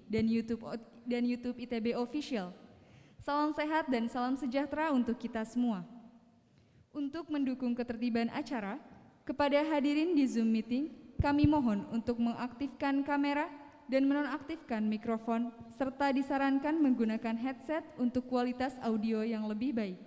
dan YouTube ITB Official. Salam sehat dan salam sejahtera untuk kita semua. Untuk mendukung ketertiban acara, kepada hadirin di Zoom meeting, kami mohon untuk mengaktifkan kamera dan menonaktifkan mikrofon, serta disarankan menggunakan headset untuk kualitas audio yang lebih baik.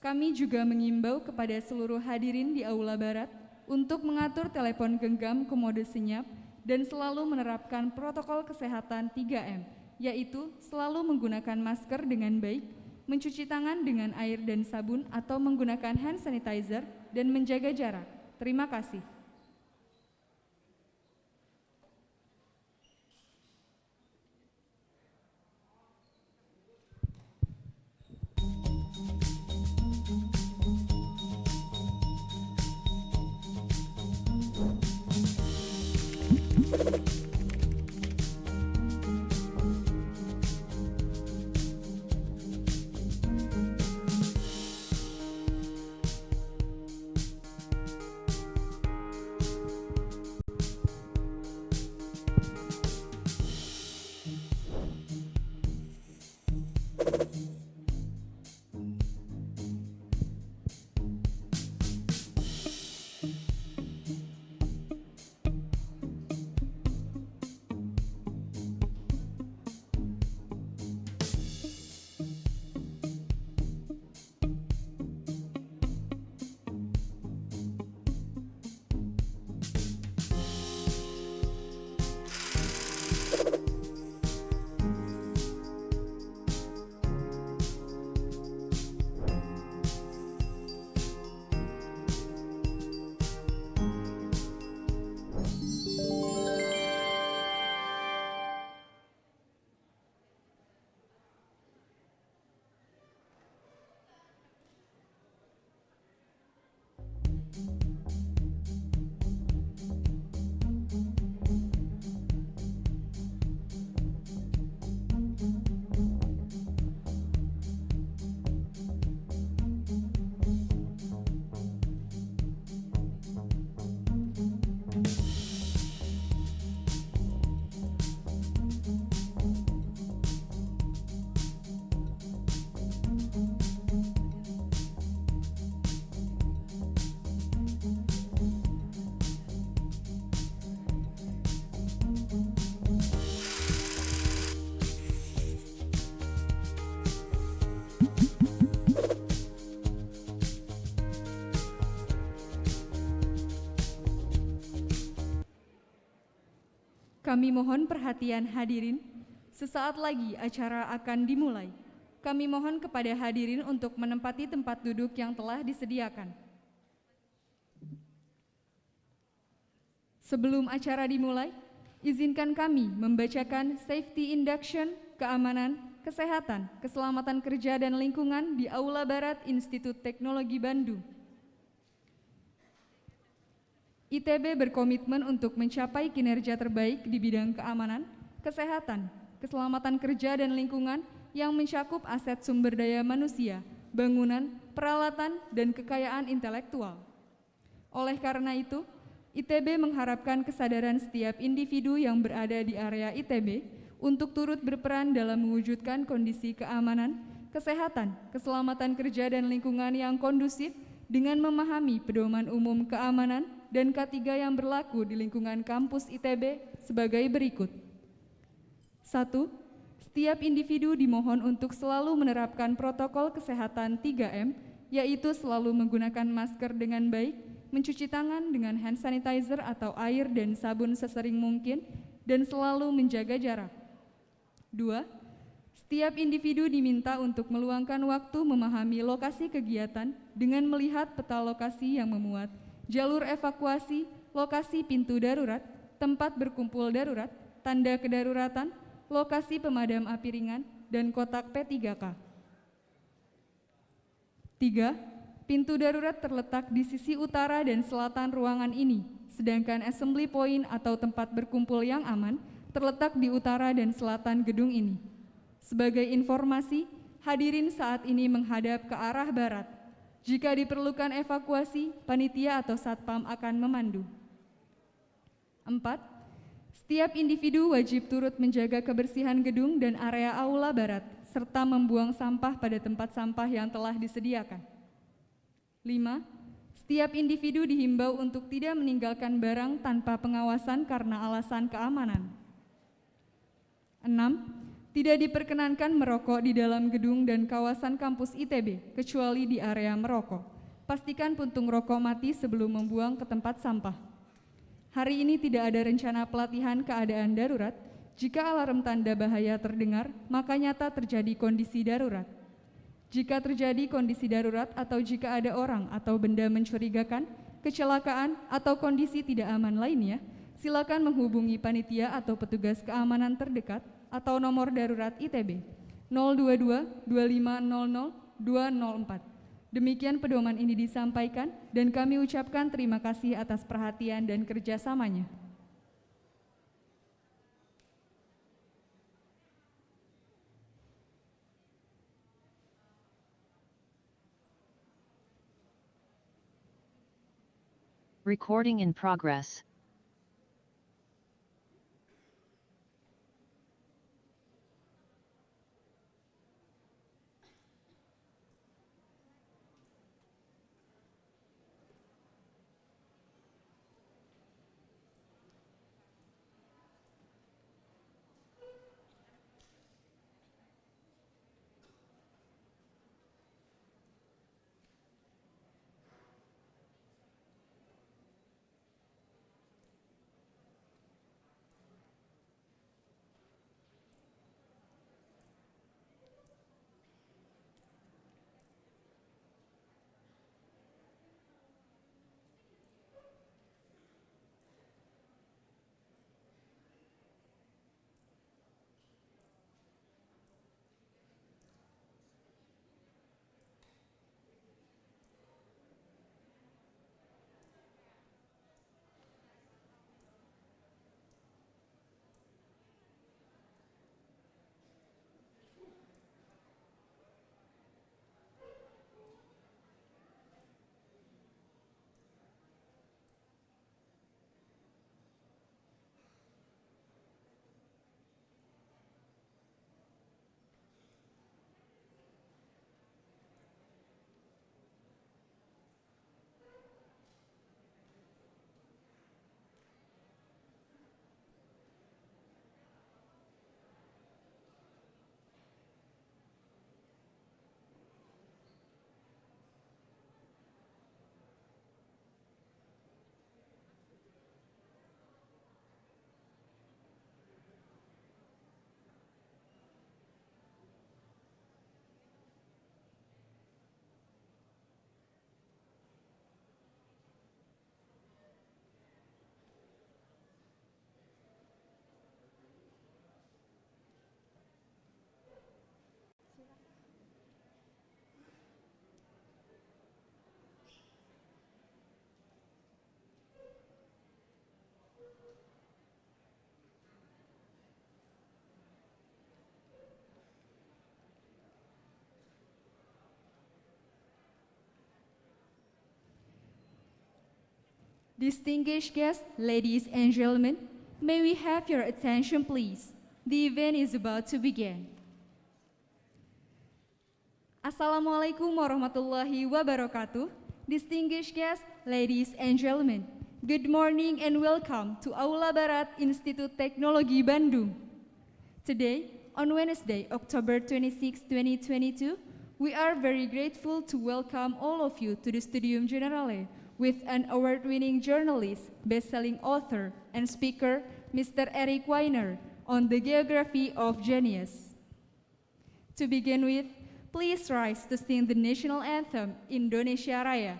Kami juga mengimbau kepada seluruh hadirin di Aula Barat untuk mengatur telepon genggam ke mode senyap dan selalu menerapkan protokol kesehatan 3M, yaitu selalu menggunakan masker dengan baik, mencuci tangan dengan air dan sabun atau menggunakan hand sanitizer, dan menjaga jarak. Terima kasih. Kami mohon perhatian hadirin, sesaat lagi acara akan dimulai. Kami mohon kepada hadirin untuk menempati tempat duduk yang telah disediakan. Sebelum acara dimulai, izinkan kami membacakan Safety Induction, Keamanan, Kesehatan, Keselamatan Kerja dan Lingkungan di Aula Barat Institut Teknologi Bandung. ITB berkomitmen untuk mencapai kinerja terbaik di bidang keamanan, kesehatan, keselamatan kerja dan lingkungan yang mencakup aset sumber daya manusia, bangunan, peralatan, dan kekayaan intelektual. Oleh karena itu, ITB mengharapkan kesadaran setiap individu yang berada di area ITB untuk turut berperan dalam mewujudkan kondisi keamanan, kesehatan, keselamatan kerja dan lingkungan yang kondusif dengan memahami pedoman umum keamanan dan K3 yang berlaku di lingkungan kampus ITB sebagai berikut. 1. Setiap individu dimohon untuk selalu menerapkan protokol kesehatan 3M, yaitu selalu menggunakan masker dengan baik, mencuci tangan dengan hand sanitizer atau air dan sabun sesering mungkin, dan selalu menjaga jarak. 2. Setiap individu diminta untuk meluangkan waktu memahami lokasi kegiatan dengan melihat peta lokasi yang memuat jalur evakuasi, lokasi pintu darurat, tempat berkumpul darurat, tanda kedaruratan, lokasi pemadam api ringan, dan kotak P3K. 3. Pintu darurat terletak di sisi utara dan selatan ruangan ini, sedangkan assembly point atau tempat berkumpul yang aman terletak di utara dan selatan gedung ini. Sebagai informasi, hadirin saat ini menghadap ke arah barat. Jika diperlukan evakuasi, panitia atau satpam akan memandu. 4. Setiap individu wajib turut menjaga kebersihan gedung dan area aula barat, serta membuang sampah pada tempat sampah yang telah disediakan. 5. Setiap individu dihimbau untuk tidak meninggalkan barang tanpa pengawasan karena alasan keamanan. 6. Tidak diperkenankan merokok di dalam gedung dan kawasan kampus ITB, kecuali di area merokok. Pastikan puntung rokok mati sebelum membuang ke tempat sampah. Hari ini tidak ada rencana pelatihan keadaan darurat. Jika alarm tanda bahaya terdengar, maka nyata terjadi kondisi darurat. Jika terjadi kondisi darurat atau jika ada orang atau benda mencurigakan, kecelakaan, atau kondisi tidak aman lainnya, silakan menghubungi panitia atau petugas keamanan terdekat atau nomor darurat ITB 022 2500 204. Demikian pedoman ini disampaikan dan kami ucapkan terima kasih atas perhatian dan kerjasamanya. Recording in progress. Distinguished guests, ladies and gentlemen, may we have your attention please? The event is about to begin. Assalamualaikum warahmatullahi wabarakatuh. Distinguished guests, ladies and gentlemen, good morning and welcome to Aula Barat Institut Teknologi Bandung. Today, on Wednesday, October 26, 2022, we are very grateful to welcome all of you to the Studium Generale with an award-winning journalist, best-selling author, and speaker, Mr. Weiner, on the geography of genius. To begin with, please rise to sing the national anthem, Indonesia Raya.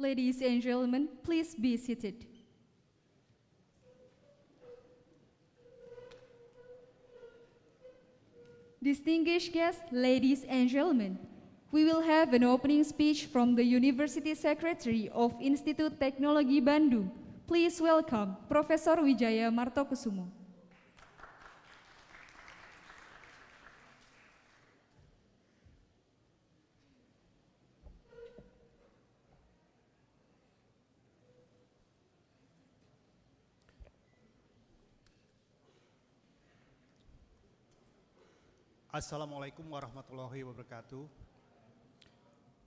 Ladies and gentlemen, please be seated. Distinguished guests, ladies and gentlemen, we will have an opening speech from the University Secretary of Institute Teknologi Bandung. Please welcome Professor Wijaya Martokusumo. Assalamualaikum warahmatullahi wabarakatuh.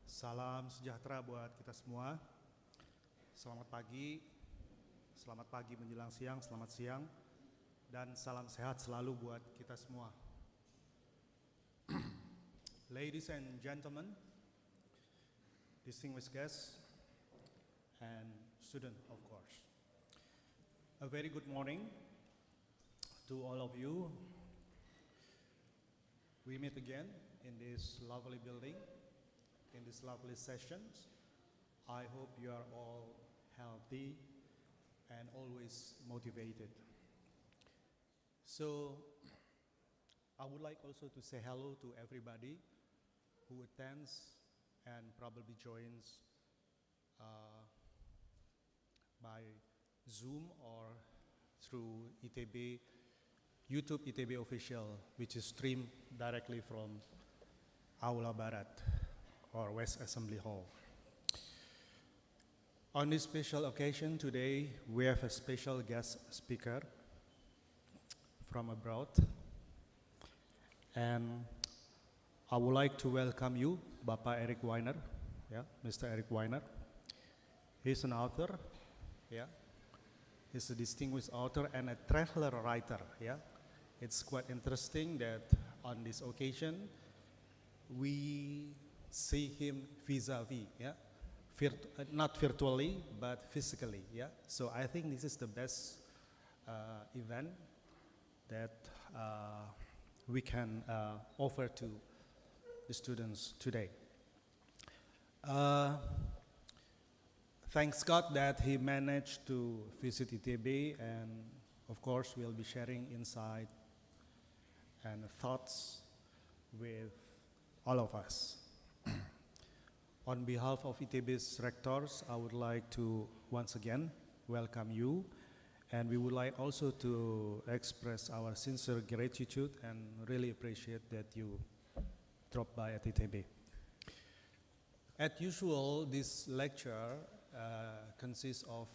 Salam sejahtera buat kita semua. Selamat pagi menjelang siang, selamat siang, dan salam sehat selalu buat kita semua. Ladies and gentlemen, distinguished guests, and students, of course. A very good morning to all of you. We meet again in this lovely building, in this lovely sessions. I hope you are all healthy and always motivated. So, I would like also to say hello to everybody who attends and probably joins by Zoom or through ITB YouTube ITB official, which is streamed directly from Aula Barat or West Assembly Hall. On this special occasion today, we have a special guest speaker from abroad. And I would like to welcome you, Bapak Eric Weiner, Mr. Eric Weiner. He's an author, He's a distinguished author and a traveler writer, It's quite interesting that on this occasion, we see him vis-a-vis, not virtually, but physically, So I think this is the best event that we can offer to the students today. Thanks God that he managed to visit ITB, and of course we'll be sharing insight and thoughts with all of us. On behalf of ITB's rectors, I would like to once again welcome you, and we would like also to express our sincere gratitude and really appreciate that you dropped by at ITB. As usual, this lecture consists of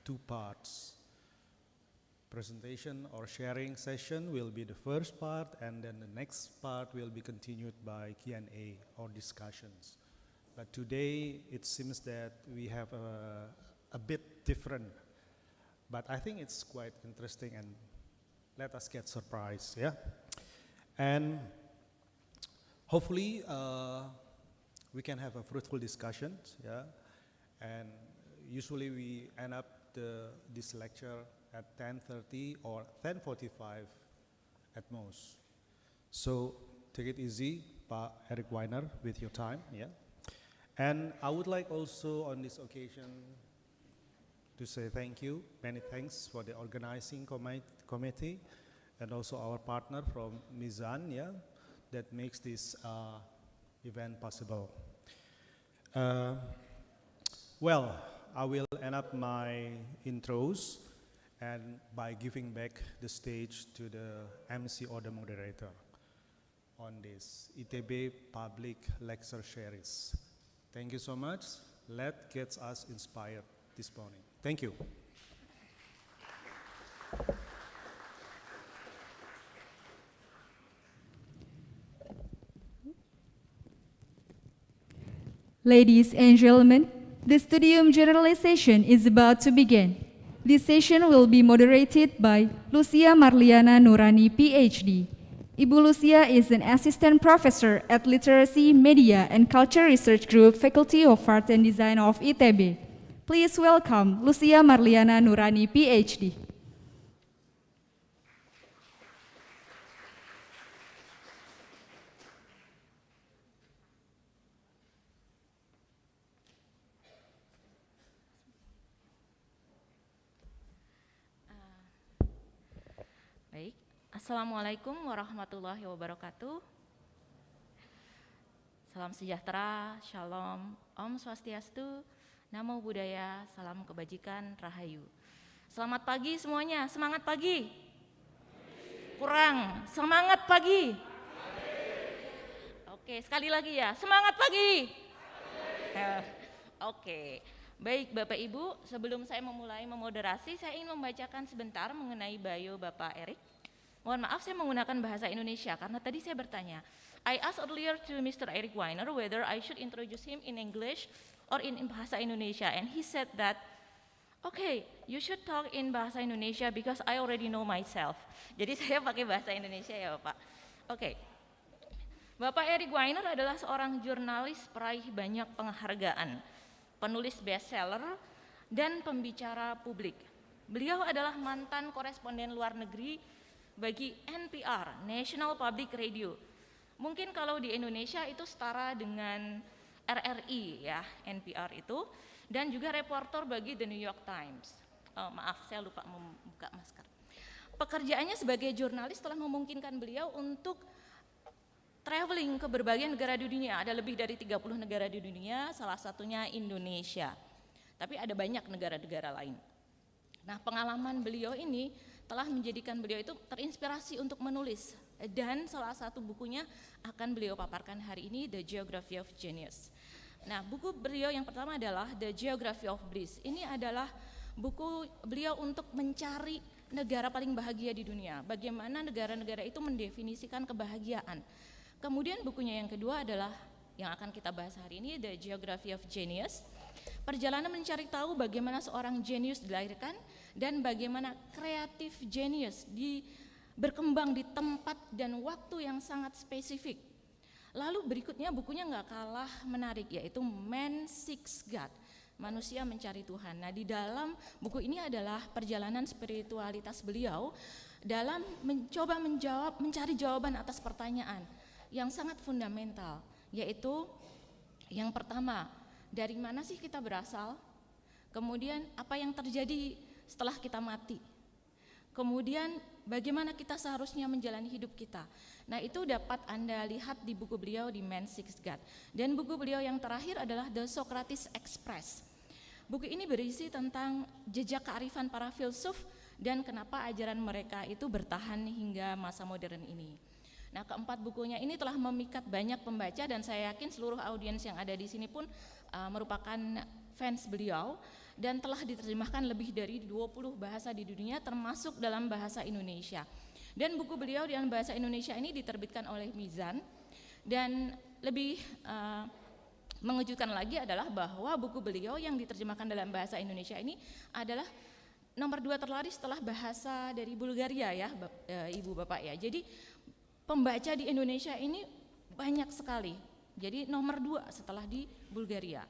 two parts. Presentation or sharing session will be the first part, and then the next part will be continued by Q&A or discussions. But today it seems that we have a bit different, but I think it's quite interesting, and let us get surprised, And hopefully we can have a fruitful discussion, And usually we end up this lecture at 10:30 or 10:45 at most. So take it easy, Pa Eric Weiner, with your time, And I would like also on this occasion to say thank you, many thanks for the organizing committee, and also our partner from Mizan, that makes this event possible. Well, I will end up my intros and by giving back the stage to the MC or the moderator on this ITB public lecture series. Thank you so much. Let's get us inspired this morning. Thank you. Ladies and gentlemen, the studium generalization is about to begin. This session will be moderated by Lucia Marliana Nurani, PhD. Ibu Lucia is an assistant professor at Literacy, Media, and Culture Research Group, Faculty of Art and Design of ITB. Please welcome Lucia Marliana Nurani, PhD. Baik, Assalamualaikum warahmatullahi wabarakatuh. Salam sejahtera, shalom, om swastiastu, namo buddhaya, salam kebajikan, rahayu. Selamat pagi semuanya, semangat pagi. Kurang, semangat pagi. Oke, sekali lagi ya, semangat pagi. Oke, baik Bapak Ibu, sebelum saya memulai memoderasi, saya ingin membacakan sebentar mengenai bio Bapak Erik. Mohon maaf saya menggunakan bahasa Indonesia karena tadi saya bertanya. I asked earlier to Mr. Eric Weiner whether I should introduce him in English or in bahasa Indonesia, and he said that, okay, you should talk in bahasa Indonesia because I already know myself. Jadi saya pakai bahasa Indonesia ya Bapak. Oke. Bapak Eric Weiner adalah seorang jurnalis peraih banyak penghargaan, penulis bestseller, dan pembicara publik. Beliau adalah mantan koresponden luar negeri bagi NPR, National Public Radio. Mungkin kalau di Indonesia itu setara dengan RRI ya, NPR itu, dan juga reporter bagi The New York Times. Maaf, saya lupa membuka masker. Pekerjaannya sebagai jurnalis telah memungkinkan beliau untuk traveling ke berbagai negara di dunia. Ada lebih dari 30 negara di dunia, salah satunya Indonesia. Tapi ada banyak negara-negara lain. Nah, pengalaman beliau ini telah menjadikan beliau itu terinspirasi untuk menulis. Dan salah satu bukunya akan beliau paparkan hari ini, The Geography of Genius. Nah, buku beliau yang pertama adalah The Geography of Bliss. Ini adalah buku beliau untuk mencari negara paling bahagia di dunia. Bagaimana negara-negara itu mendefinisikan kebahagiaan. Kemudian bukunya yang kedua adalah yang akan kita bahas hari ini, The Geography of Genius. Perjalanan mencari tahu bagaimana seorang jenius dilahirkan dan bagaimana kreatif jenius berkembang di tempat dan waktu yang sangat spesifik. Lalu berikutnya bukunya nggak kalah menarik, yaitu Man Seeks God, manusia mencari Tuhan. Nah, di dalam buku ini adalah perjalanan spiritualitas beliau dalam mencoba mencari jawaban atas pertanyaan yang sangat fundamental, yaitu yang pertama, dari mana sih kita berasal? Kemudian apa yang terjadi setelah kita mati? Kemudian bagaimana kita seharusnya menjalani hidup kita. Nah, itu dapat Anda lihat di buku beliau di Man Seeks God. Dan buku beliau yang terakhir adalah The Socrates Express. Buku ini berisi tentang jejak kearifan para filsuf dan kenapa ajaran mereka itu bertahan hingga masa modern ini. Nah, keempat bukunya ini telah memikat banyak pembaca dan saya yakin seluruh audiens yang ada di sini pun merupakan fans beliau. Dan telah diterjemahkan lebih dari 20 bahasa di dunia termasuk dalam bahasa Indonesia. Dan buku beliau dalam bahasa Indonesia ini diterbitkan oleh Mizan. Dan lebih mengejutkan lagi adalah bahwa buku beliau yang diterjemahkan dalam bahasa Indonesia ini adalah nomor 2 terlaris setelah bahasa dari Bulgaria ya, Ibu Bapak ya. Jadi pembaca di Indonesia ini banyak sekali. Jadi nomor 2 setelah di Bulgaria.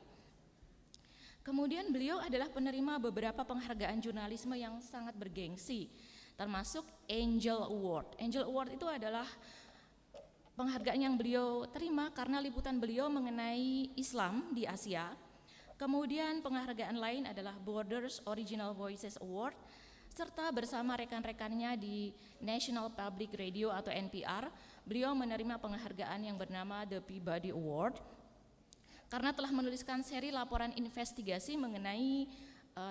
Kemudian beliau adalah penerima beberapa penghargaan jurnalisme yang sangat bergengsi, termasuk Angel Award. Angel Award itu adalah penghargaan yang beliau terima karena liputan beliau mengenai Islam di Asia. Kemudian penghargaan lain adalah Borders Original Voices Award, serta bersama rekan-rekannya di National Public Radio atau NPR, beliau menerima penghargaan yang bernama The Peabody Award, karena telah menuliskan seri laporan investigasi mengenai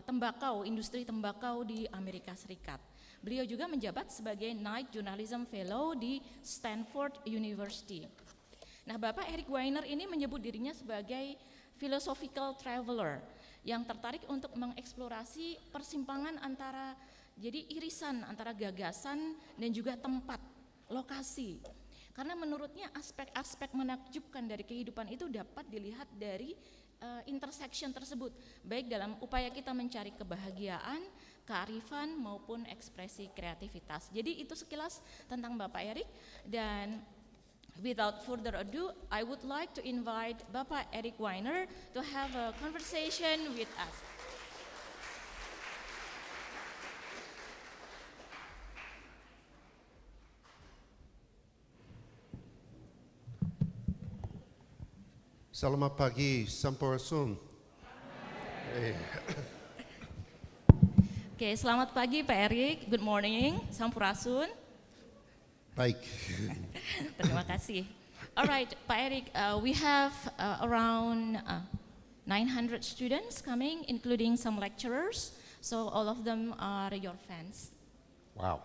tembakau, industri tembakau di Amerika Serikat. Beliau juga menjabat sebagai Knight Journalism Fellow di Stanford University. Nah, Bapak Eric Weiner ini menyebut dirinya sebagai philosophical traveler yang tertarik untuk mengeksplorasi persimpangan antara, jadi irisan antara gagasan dan juga tempat, lokasi. Karena menurutnya aspek-aspek menakjubkan dari kehidupan itu dapat dilihat dari intersection tersebut, baik dalam upaya kita mencari kebahagiaan, kearifan maupun ekspresi kreativitas. Jadi itu sekilas tentang Bapak Eric, dan without further ado, I would like to invite Bapak Eric Weiner to have a conversation with us. Selamat pagi, Sampurasun. Oke, selamat pagi Pak Erik, good morning, Sampurasun. Baik. Terima kasih. Alright, Pak Erik, we have around 900 students coming, including some lecturers. So all of them are your fans. Wow.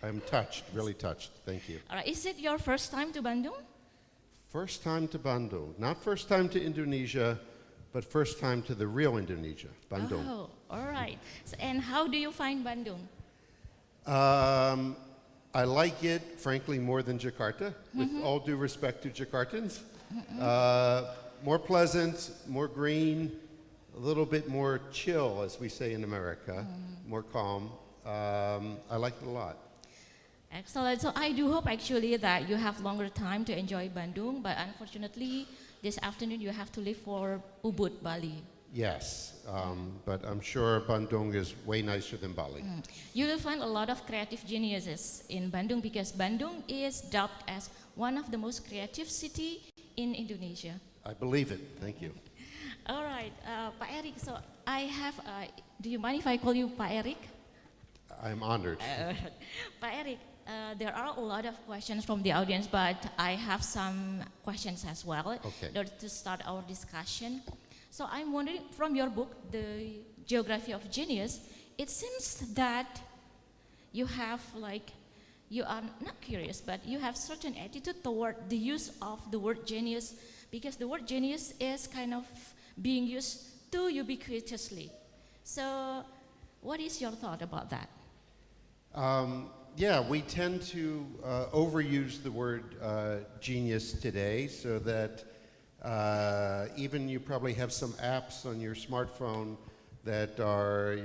I'm touched, really touched. Thank you. Alright, is it your first time to Bandung? First time to Bandung. Not first time to Indonesia, but first time to the real Indonesia, Bandung. Oh, alright. So, and how do you find Bandung? I like it, frankly, more than Jakarta, with all due respect to Jakartans. More pleasant, more green, a little bit more chill, as we say in America, more calm. I like it a lot. Excellent. So I do hope actually that you have longer time to enjoy Bandung, but unfortunately, this afternoon you have to leave for Ubud, Bali. Yes, but I'm sure Bandung is way nicer than Bali. You will find a lot of creative geniuses in Bandung because Bandung is dubbed as one of the most creative city in Indonesia. I believe it. Thank you. All right, Pak Erik. So I have. Do you mind if I call you Pak Erik? I'm honored. Pak Erik, there are a lot of questions from the audience, but I have some questions as well Okay. in order to start our discussion. So I'm wondering, from your book, The Geography of Genius, it seems that you have you are not curious, but you have certain attitude toward the use of the word genius, because the word genius is kind of being used too ubiquitously. So what is your thought about that? Yeah, we tend to overuse the word genius today, so that even you probably have some apps on your smartphone that are,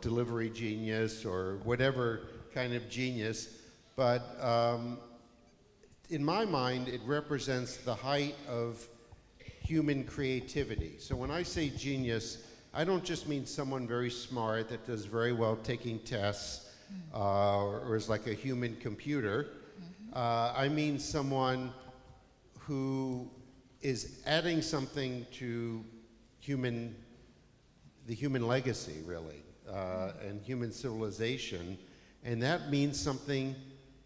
delivery genius or whatever kind of genius. But in my mind, it represents the height of human creativity. So when I say genius, I don't just mean someone very smart that does very well taking tests or is like a human computer. I mean someone who is adding something to the human legacy, really, and human civilization, and that means something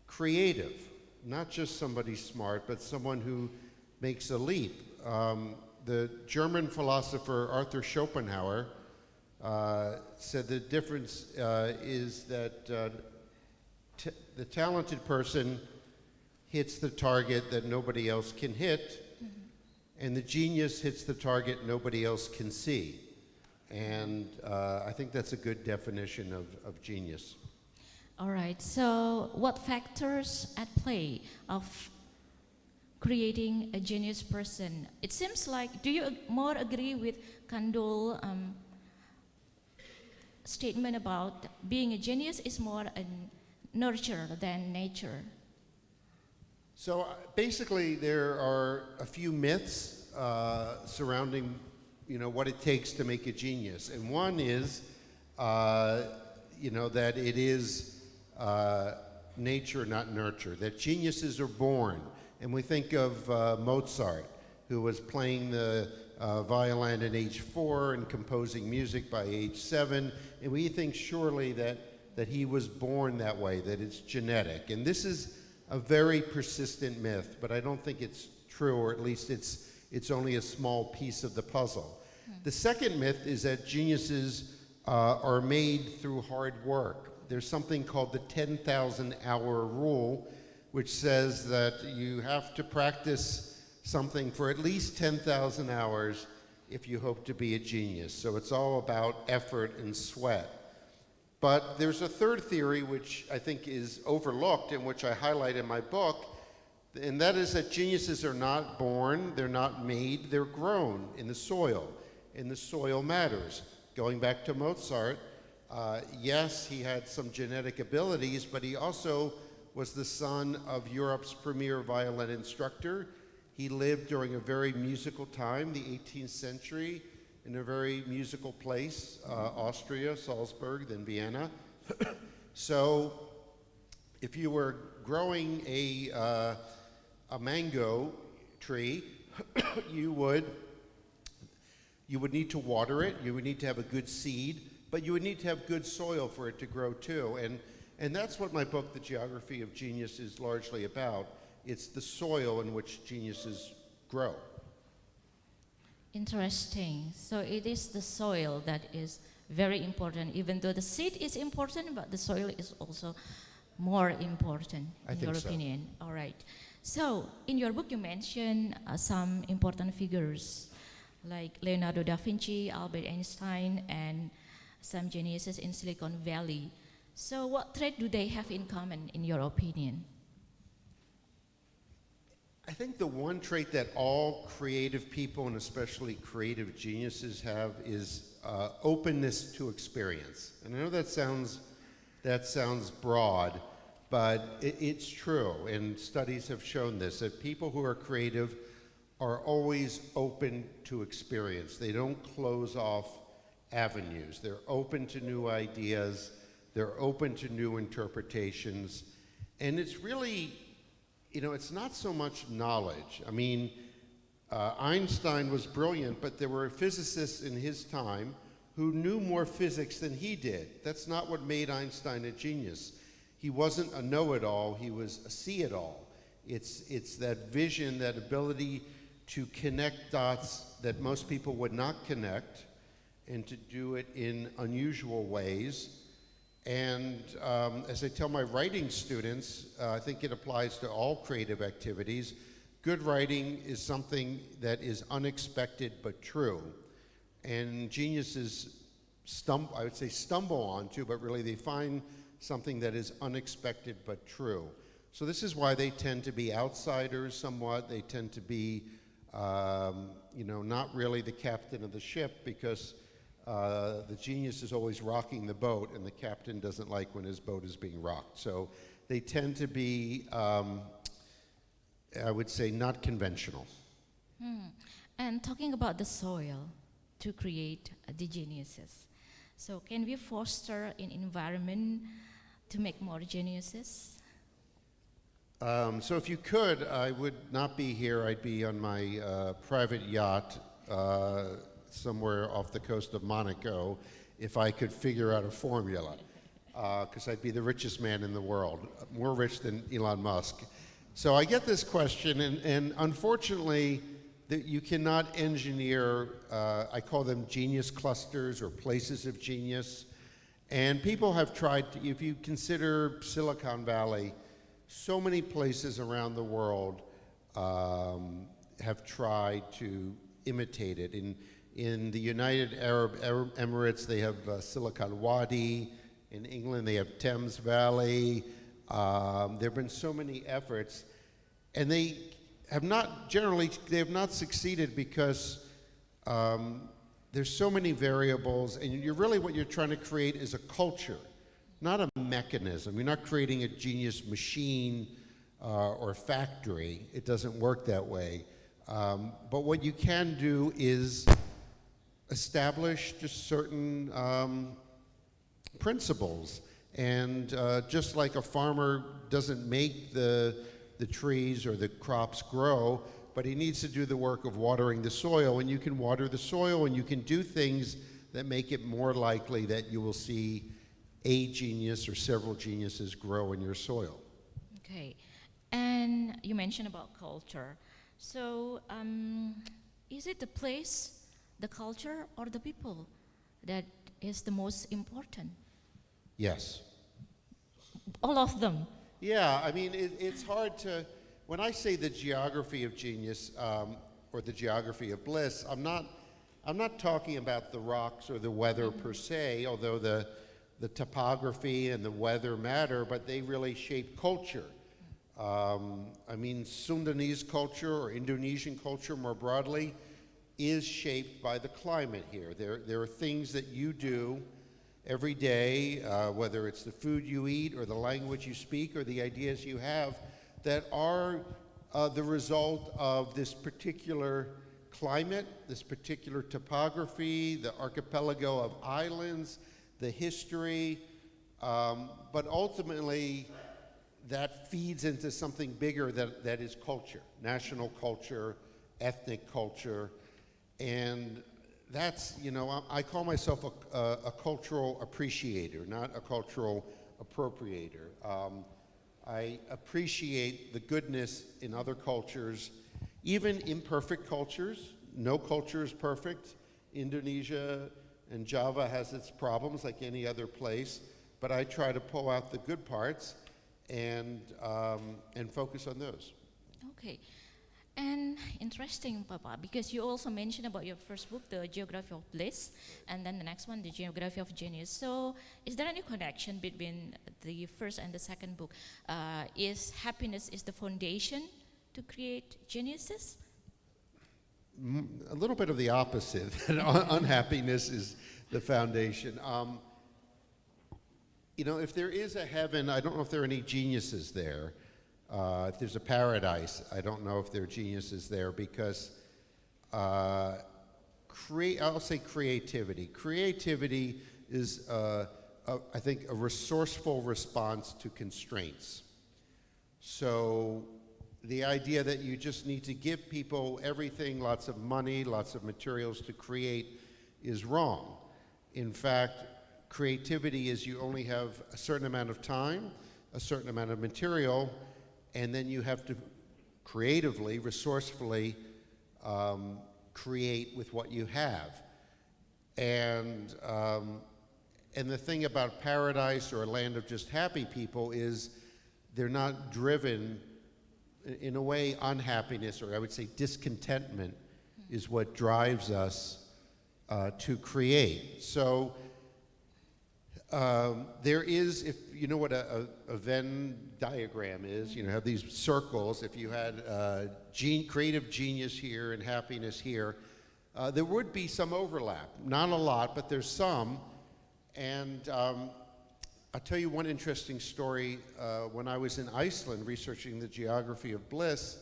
creative, not just somebody smart, but someone who makes a leap. The German philosopher Arthur Schopenhauer said the difference is that the talented person hits the target that nobody else can hit, and the genius hits the target nobody else can see. And I think that's a good definition of genius. All right, so what factors at play of creating a genius person? It seems like, do you more agree with Kandol's statement about being a genius is more a nurture than nature? So basically there are a few myths surrounding what it takes to make a genius. And one is that it is nature, not nurture, that geniuses are born. And we think of Mozart, who was playing the violin at age 4 and composing music by age 7, and we think surely that he was born that way, that it's genetic. And this is a very persistent myth, but I don't think it's true, or at least it's only a small piece of the puzzle. The second myth is that geniuses are made through hard work. There's something called the 10,000-hour rule, which says that you have to practice something for at least 10,000 hours if you hope to be a genius. So it's all about effort and sweat. But there's a third theory which I think is overlooked and which I highlight in my book, and that is that geniuses are not born, they're not made, they're grown in the soil. And the soil matters. Going back to Mozart, yes, he had some genetic abilities, but he also was the son of Europe's premier violin instructor. He lived during a very musical time, the 18th century, in a very musical place, Austria, Salzburg, then Vienna. So if you were growing a mango tree, you would need to water it, you would need to have a good seed, but you would need to have good soil for it to grow too. And that's what my book, The Geography of Genius, is largely about. It's the soil in which geniuses grow. Interesting. So it is the soil that is very important, even though the seed is important, but the soil is also more important, in your opinion. All right. So in your book, you mentioned some important figures like Leonardo da Vinci, Albert Einstein, and some geniuses in Silicon Valley. So what trait do they have in common, in your opinion? I think the one trait that all creative people, and especially creative geniuses, have is openness to experience. And I know that sounds broad, but it's true, and studies have shown this, that people who are creative are always open to experience. They don't close off avenues. They're open to new ideas. They're open to new interpretations. And it's really, it's not so much knowledge. I mean, Einstein was brilliant, but there were physicists in his time who knew more physics than he did. That's not what made Einstein a genius. He wasn't a know-it-all, he was a see-it-all. It's that vision, that ability to connect dots that most people would not connect, and to do it in unusual ways. And as I tell my writing students, I think it applies to all creative activities. Good writing is something that is unexpected but true. And geniuses stumble onto, but really they find something that is unexpected but true. So this is why they tend to be outsiders somewhat. They tend to be, not really the captain of the ship, because the genius is always rocking the boat, and the captain doesn't like when his boat is being rocked. So they tend to be, I would say, not conventional. And talking about the soil to create the geniuses. So can we foster an environment to make more geniuses? So if you could, I would not be here. I'd be on my private yacht somewhere off the coast of Monaco if I could figure out a formula, because I'd be the richest man in the world, more rich than Elon Musk. So I get this question, and unfortunately, that you cannot engineer, I call them genius clusters or places of genius. And people have tried to, if you consider Silicon Valley, so many places around the world have tried to imitate it. In the United Arab Emirates, they have Silicon Wadi. In England, they have Thames Valley. There have been so many efforts, and they have not succeeded because there's so many variables, and what you're trying to create is a culture, not a mechanism. You're not creating a genius machine or factory. It doesn't work that way. But what you can do is establish just certain principles. And just like a farmer doesn't make the trees or the crops grow, but he needs to do the work of watering the soil, and you can water the soil, and you can do things that make it more likely that you will see a genius or several geniuses grow in your soil. Okay, and you mentioned about culture. So is it the place, the culture, or the people that is the most important? Yes. All of them. Yeah, I mean, it's hard to, when I say the geography of genius or the geography of bliss, I'm not talking about the rocks or the weather per se, although the topography and the weather matter, but they really shape culture. I mean, Sundanese culture or Indonesian culture more broadly is shaped by the climate here. There are things that you do every day, whether it's the food you eat or the language you speak or the ideas you have, that are the result of this particular climate, this particular topography, the archipelago of islands, the history, but ultimately that feeds into something bigger that is culture, national culture, ethnic culture, and that's, I call myself a cultural appreciator, not a cultural appropriator. I appreciate the goodness in other cultures, even imperfect cultures. No culture is perfect. Indonesia and Java has its problems like any other place, but I try to pull out the good parts and focus on those. Okay. And interesting, Papa, because you also mentioned about your first book, The Geography of Bliss, and then the next one, The Geography of Genius. So is there any connection between the first and the second book? Is happiness is the foundation to create geniuses? A little bit of the opposite. Unhappiness is the foundation. You know, if there is a heaven, I don't know if there are any geniuses there. If there's a paradise, I don't know if there are geniuses there because I'll say creativity. Creativity is, I think, a resourceful response to constraints. So the idea that you just need to give people everything, lots of money, lots of materials to create is wrong. In fact, creativity is you only have a certain amount of time, a certain amount of material, and then you have to creatively, resourcefully create with what you have. And the thing about paradise or a land of just happy people is they're not driven, in a way, unhappiness, or I would say discontentment, is what drives us to create. So there is, if you know what a Venn diagram is, you know, have these circles. If you had creative genius here and happiness here, there would be some overlap. Not a lot, but there's some. And I'll tell you one interesting story. When I was in Iceland researching the geography of bliss,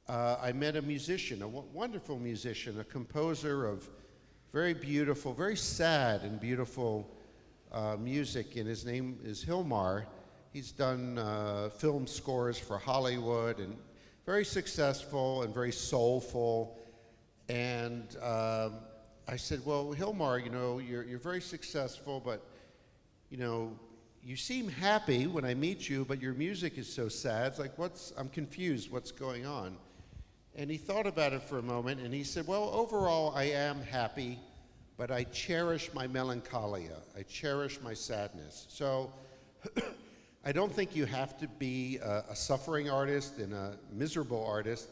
I met a musician, a wonderful musician, a composer of very beautiful, very sad and beautiful music, and his name is Hilmar. He's done film scores for Hollywood and very successful and very soulful. And I said, well, Hilmar, you know, you're very successful, but, you know, you seem happy when I meet you, but your music is so sad. It's like, I'm confused, what's going on? And he thought about it for a moment, and he said, well, overall, I am happy, but I cherish my melancholia. I cherish my sadness. So I don't think you have to be a suffering artist and a miserable artist,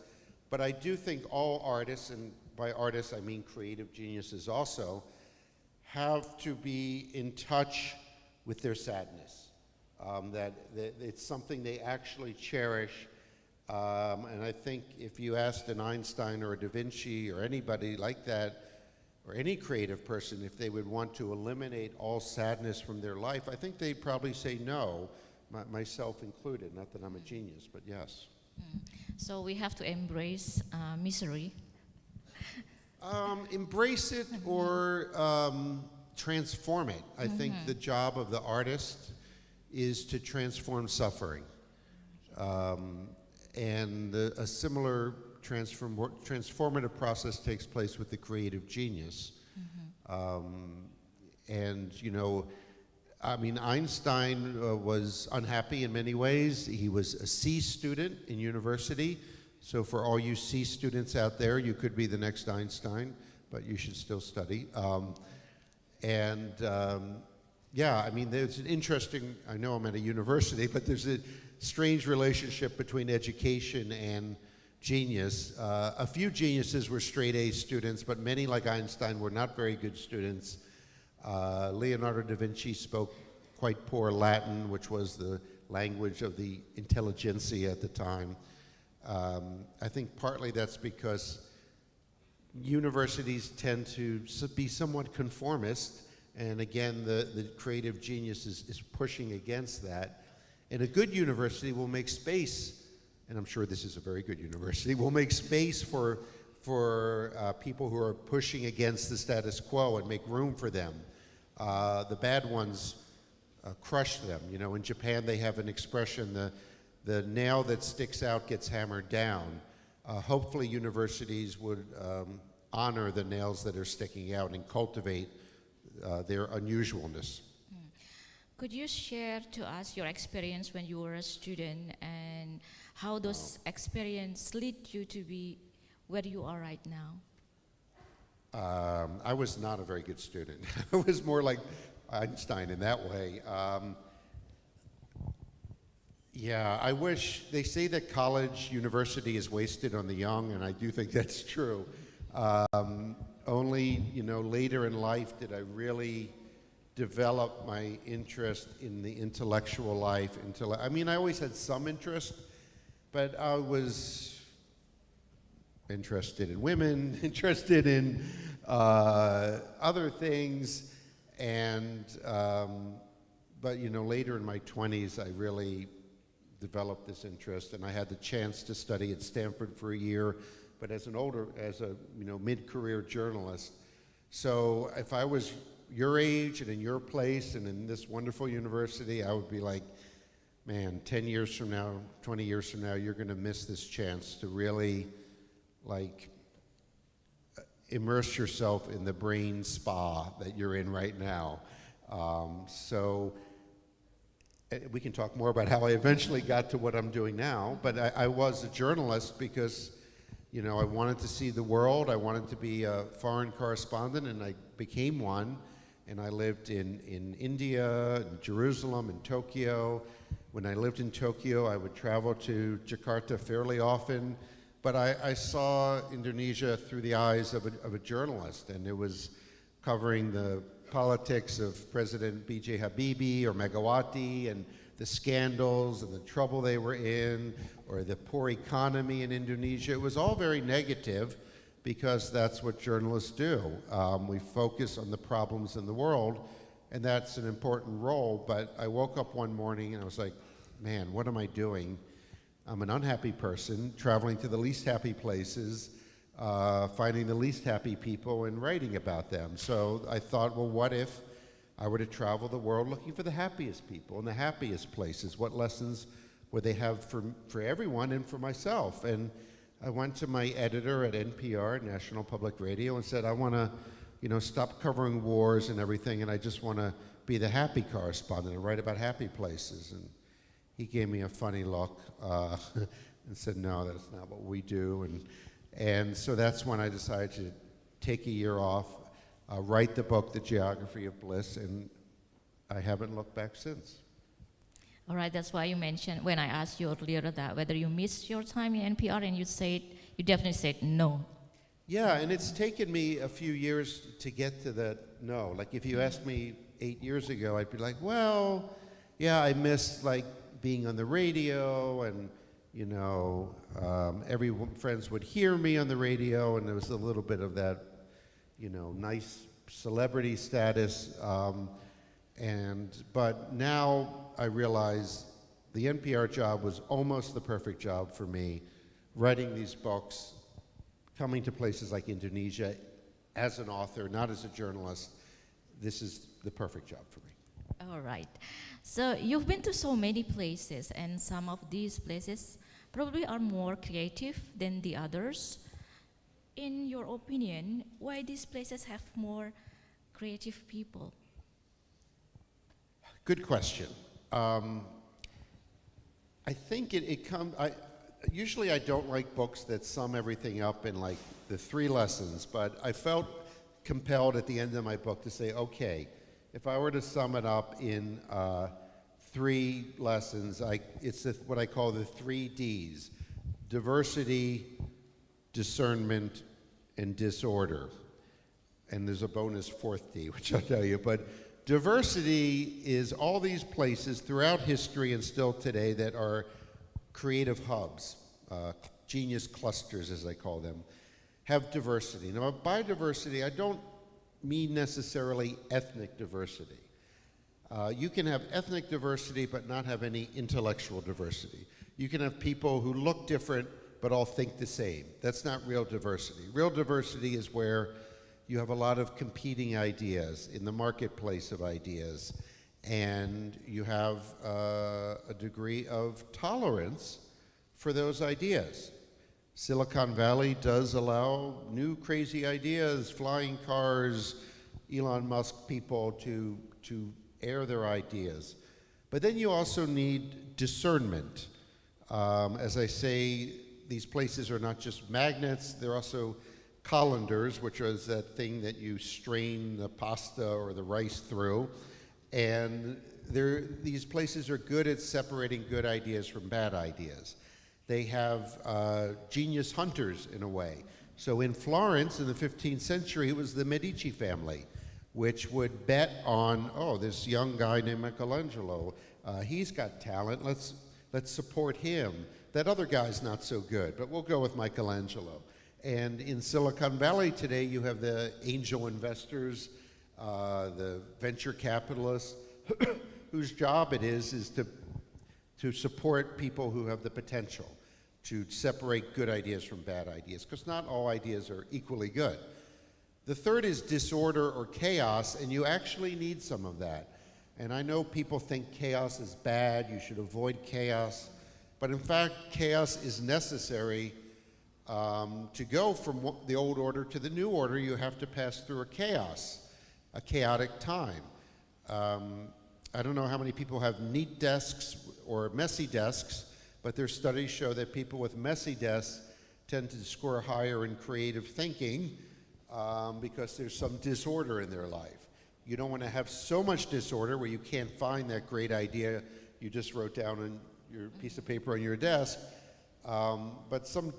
but I do think all artists, and by artists I mean creative geniuses also, have to be in touch with their sadness, that it's something they actually cherish. And I think if you asked an Einstein or a Da Vinci or anybody like that, or any creative person, if they would want to eliminate all sadness from their life, I think they'd probably say no, myself included. Not that I'm a genius, but yes. So we have to embrace misery. Embrace it or transform it. I think the job of the artist is to transform suffering. And a similar transformative process takes place with the creative genius. And, you know, I mean, Einstein was unhappy in many ways. He was a C student in university. So for all you C students out there, you could be the next Einstein, but you should still study. Yeah, I mean, there's an interesting, I know I'm at a university, but there's a strange relationship between education and genius. A few geniuses were straight A students, but many, like Einstein, were not very good students. Leonardo da Vinci spoke quite poor Latin, which was the language of the intelligentsia at the time. I think partly that's because universities tend to be somewhat conformist, and again, the creative genius is pushing against that. And a good university will make space, and I'm sure this is a very good university, will make space for people who are pushing against the status quo and make room for them. The bad ones crush them. You know, in Japan they have an expression, the nail that sticks out gets hammered down. Hopefully universities would honor the nails that are sticking out and cultivate their unusualness. Could you share to us your experience when you were a student and how those experiences lead you to be where you are right now? I was not a very good student. I was more like Einstein in that way. Yeah, I wish, they say that college, university is wasted on the young, and I do think that's true. Only, later in life did I really develop my interest in the intellectual life. I mean, I always had some interest, but I was interested in women, interested in other things, and but later in my 20s, I really developed this interest, and I had the chance to study at Stanford for a year, but as a mid-career journalist. So if I was your age and in your place and in this wonderful university, I would be like, man, 10 years from now, 20 years from now, you're going to miss this chance to really immerse yourself in the brain spa that you're in right now. So we can talk more about how I eventually got to what I'm doing now, but I was a journalist because I wanted to see the world. I wanted to be a foreign correspondent, and I became one. And I lived in India, in Jerusalem, in Tokyo. When I lived in Tokyo, I would travel to Jakarta fairly often. But I saw Indonesia through the eyes of a journalist, and it was covering the politics of President B.J. Habibie or Megawati and the scandals and the trouble they were in, or the poor economy in Indonesia. It was all very negative, because that's what journalists do. We focus on the problems in the world, and that's an important role. But I woke up one morning and I was like, man, what am I doing? I'm an unhappy person, traveling to the least happy places, finding the least happy people and writing about them. So I thought, well, what if I were to travel the world looking for the happiest people and the happiest places? What lessons would they have for everyone and for myself? And I went to my editor at NPR, National Public Radio, and said, I want to, stop covering wars and everything, and I just want to be the happy correspondent and write about happy places. And he gave me a funny look and said, no, that's not what we do. And so that's when I decided to take a year off, write the book, The Geography of Bliss, and I haven't looked back since. All right, that's why you mentioned, when I asked you earlier that whether you missed your time in NPR, and you definitely said no. Yeah, and it's taken me a few years to get to that no. Like if you asked me 8 years ago, I'd be like, well, yeah, I missed being on the radio, and friends would hear me on the radio, and there was a little bit of that, nice celebrity status. But now I realize the NPR job was almost the perfect job for me. Writing these books, coming to places like Indonesia as an author, not as a journalist, this is the perfect job for me. All right. So you've been to so many places, and some of these places probably are more creative than the others. In your opinion, why these places have more creative people? Good question. I think it comes. Usually I don't like books that sum everything up in the 3 lessons, but I felt compelled at the end of my book to say, okay, if I were to sum it up in 3 lessons, it's what I call the 3 Ds: diversity, discernment, and disorder. And there's a bonus 4th D, which I'll tell you. But diversity is all these places throughout history and still today that are creative hubs, genius clusters, as I call them, have diversity. Now, by diversity, I don't mean necessarily ethnic diversity. You can have ethnic diversity but not have any intellectual diversity. You can have people who look different but all think the same. That's not real diversity. Real diversity is where you have a lot of competing ideas in the marketplace of ideas, and you have a degree of tolerance for those ideas. Silicon Valley does allow new crazy ideas, flying cars, Elon Musk people to air their ideas. But then you also need discernment. As I say, these places are not just magnets, they're also colanders, which is that thing that you strain the pasta or the rice through. And these places are good at separating good ideas from bad ideas. They have genius hunters in a way. So in Florence in the 15th century, it was the Medici family, which would bet on, oh, this young guy named Michelangelo, he's got talent, let's support him. That other guy's not so good, but we'll go with Michelangelo. And in Silicon Valley today, you have the angel investors, the venture capitalists, whose job it is to support people who have the potential to separate good ideas from bad ideas, because not all ideas are equally good. The third is disorder or chaos, and you actually need some of that. And I know people think chaos is bad, you should avoid chaos, but in fact, chaos is necessary. To go from the old order to the new order, you have to pass through a chaotic time. I don't know how many people have neat desks or messy desks, but their studies show that people with messy desks tend to score higher in creative thinking because there's some disorder in their life. You don't want to have so much disorder where you can't find that great idea you just wrote down on your piece of paper on your desk. But some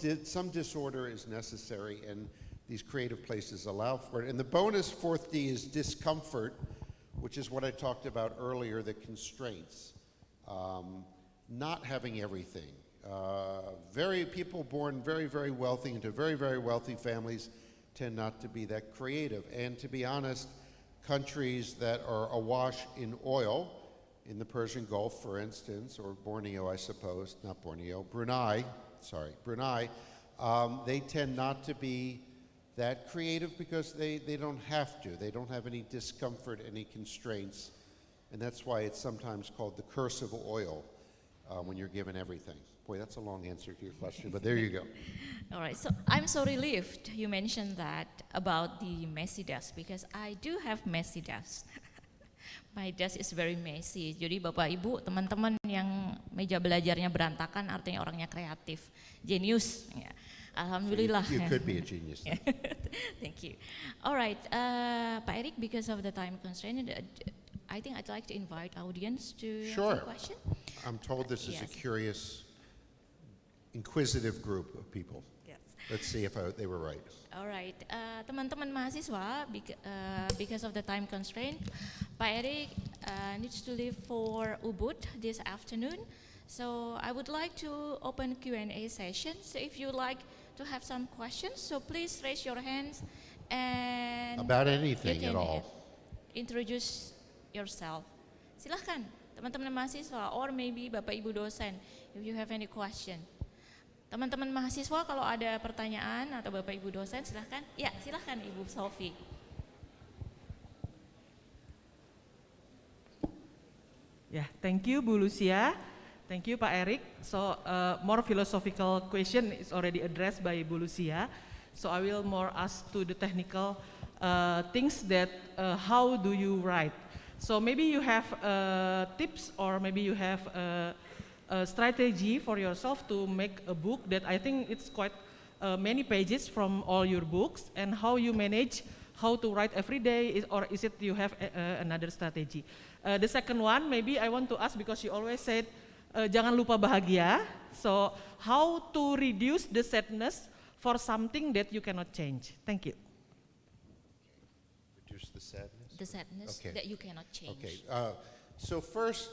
disorder is necessary, and these creative places allow for it. And the bonus fourth D is discomfort, which is what I talked about earlier, the constraints. Not having everything. People born very, very wealthy into very, very wealthy families tend not to be that creative. And to be honest, countries that are awash in oil, in the Persian Gulf, for instance, or Borneo, I suppose, not Borneo, Brunei, they tend not to be that creative because they don't have to. They don't have any discomfort, any constraints, and that's why it's sometimes called the curse of oil when you're given everything. Boy, that's a long answer to your question, but there you go. All right, so I'm so relieved you mentioned that about the messy desk, because I do have messy desk. My desk is very messy. Jadi Bapak Ibu, teman-teman yang meja belajarnya berantakan artinya orangnya kreatif, jenius. Ya. Alhamdulillah. So you could be a genius. Thank you. All right, Pak Erik, because of the time constraint, I think I'd like to invite audience to ask a question. I'm told this is a Yes. curious, inquisitive group of people. Yes. Let's see if they were right. Alright, teman-teman mahasiswa, because of the time constraint, Pak Erik needs to leave for Ubud this afternoon. So I would like to open Q&A session. So if you'd like to have some questions, so please raise your hands and About anything you at can all. introduce yourself. Silahkan, teman-teman mahasiswa, or maybe Bapak Ibu dosen, if you have any question. Teman-teman mahasiswa kalau ada pertanyaan atau Bapak Ibu dosen silahkan. Ya, silahkan Ibu Sofi. Yeah, thank you Bu Lucia. Thank you Pak Erik. So more philosophical question is already addressed by Bu Lucia. So I will more ask to the technical things that how do you write. So maybe you have tips or maybe you have a strategy for yourself to make a book that I think it's quite many pages from all your books, and how you manage how to write every day, or is it you have another strategy? The second one, maybe I want to ask, because you always said jangan lupa bahagia. So how to reduce the sadness for something that you cannot change? Thank you. Reduce the sadness? The sadness Okay. that you cannot change. Okay, so first,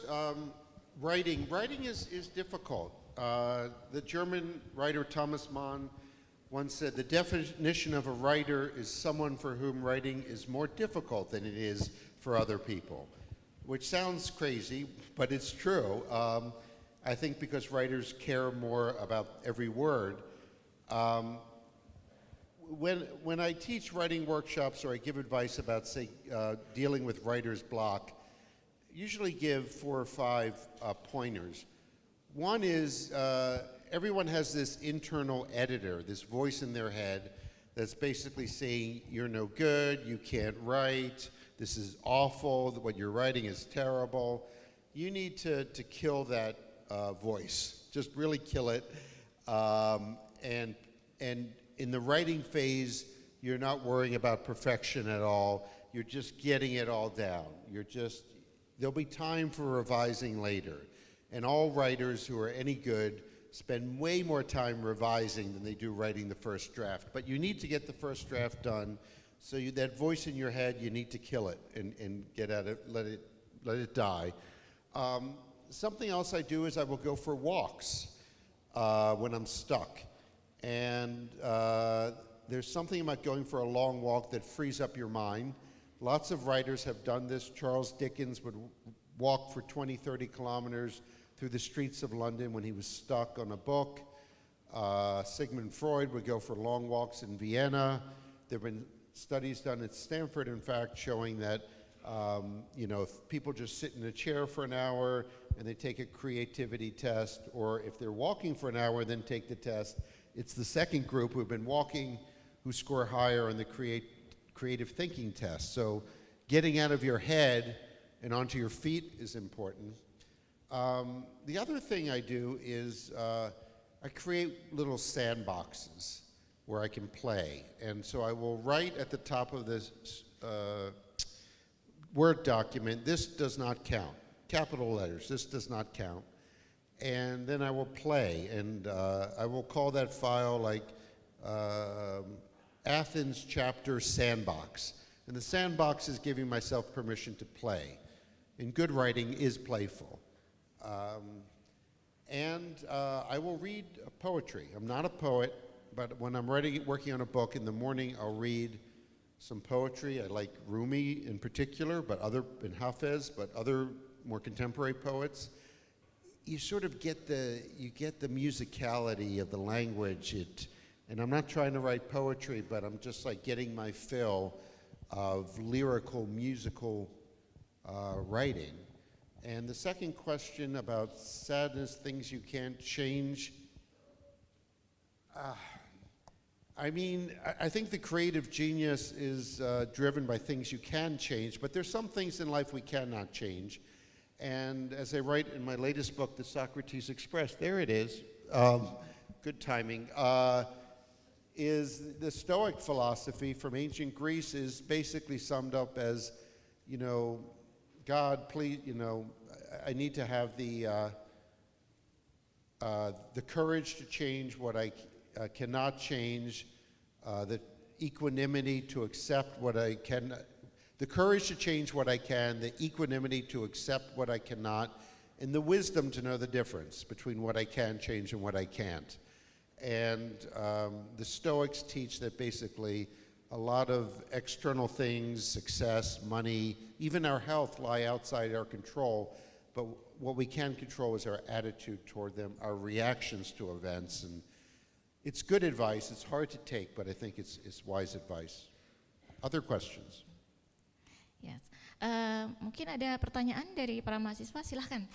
writing is difficult. The German writer Thomas Mann once said, the definition of a writer is someone for whom writing is more difficult than it is for other people, which sounds crazy, but it's true. I think because writers care more about every word. When I teach writing workshops or I give advice about, say, dealing with writer's block, usually give 4 or 5 pointers. One is everyone has this internal editor, this voice in their head that's basically saying you're no good, you can't write, this is awful, what you're writing is terrible. You need to kill that voice. Just really kill it. And in the writing phase, you're not worrying about perfection at all. You're just getting it all down. There'll be time for revising later. And all writers who are any good spend way more time revising than they do writing the first draft. But you need to get the first draft done. So that voice in your head, you need to kill it and get at it, let it die. Something else I do is I will go for walks when I'm stuck. And there's something about going for a long walk that frees up your mind. Lots of writers have done this. Charles Dickens would walk for 20, 30 kilometers through the streets of London when he was stuck on a book. Sigmund Freud would go for long walks in Vienna. There have been studies done at Stanford, in fact, showing that if people just sit in a chair for an hour and they take a creativity test, or if they're walking for an hour and then take the test, it's the second group who've been walking who score higher on the creative thinking test. So getting out of your head and onto your feet is important. The other thing I do is I create little sandboxes where I can play. And so I will write at the top of this Word document, this does not count. Capital letters, this does not count. And then I will play, and I will call that file like Athens chapter sandbox. And the sandbox is giving myself permission to play. And good writing is playful. I will read poetry. I'm not a poet, but when I'm working on a book in the morning, I'll read some poetry. I like Rumi in particular, and Hafez, but other more contemporary poets. You sort of get the musicality of the language. And I'm not trying to write poetry, but I'm just like getting my fill of lyrical, musical writing. And the second question about sadness, things you can't change. I think the creative genius is driven by things you can change, but there's some things in life we cannot change. And as I write in my latest book, The Socrates Express, there it is, good timing, is the Stoic philosophy from ancient Greece is basically summed up as, God, please, I need to have the courage to change what I cannot change, the equanimity to accept what I can, the courage to change what I can, the equanimity to accept what I cannot, and the wisdom to know the difference between what I can change and what I can't. And the Stoics teach that basically a lot of external things, success, money, even our health, lie outside our control. But what we can control is our attitude toward them, our reactions to events. And it's good advice. It's hard to take, but I think it's wise advice. Other questions? Yes. Mungkin ada pertanyaan dari para mahasiswa, silahkan.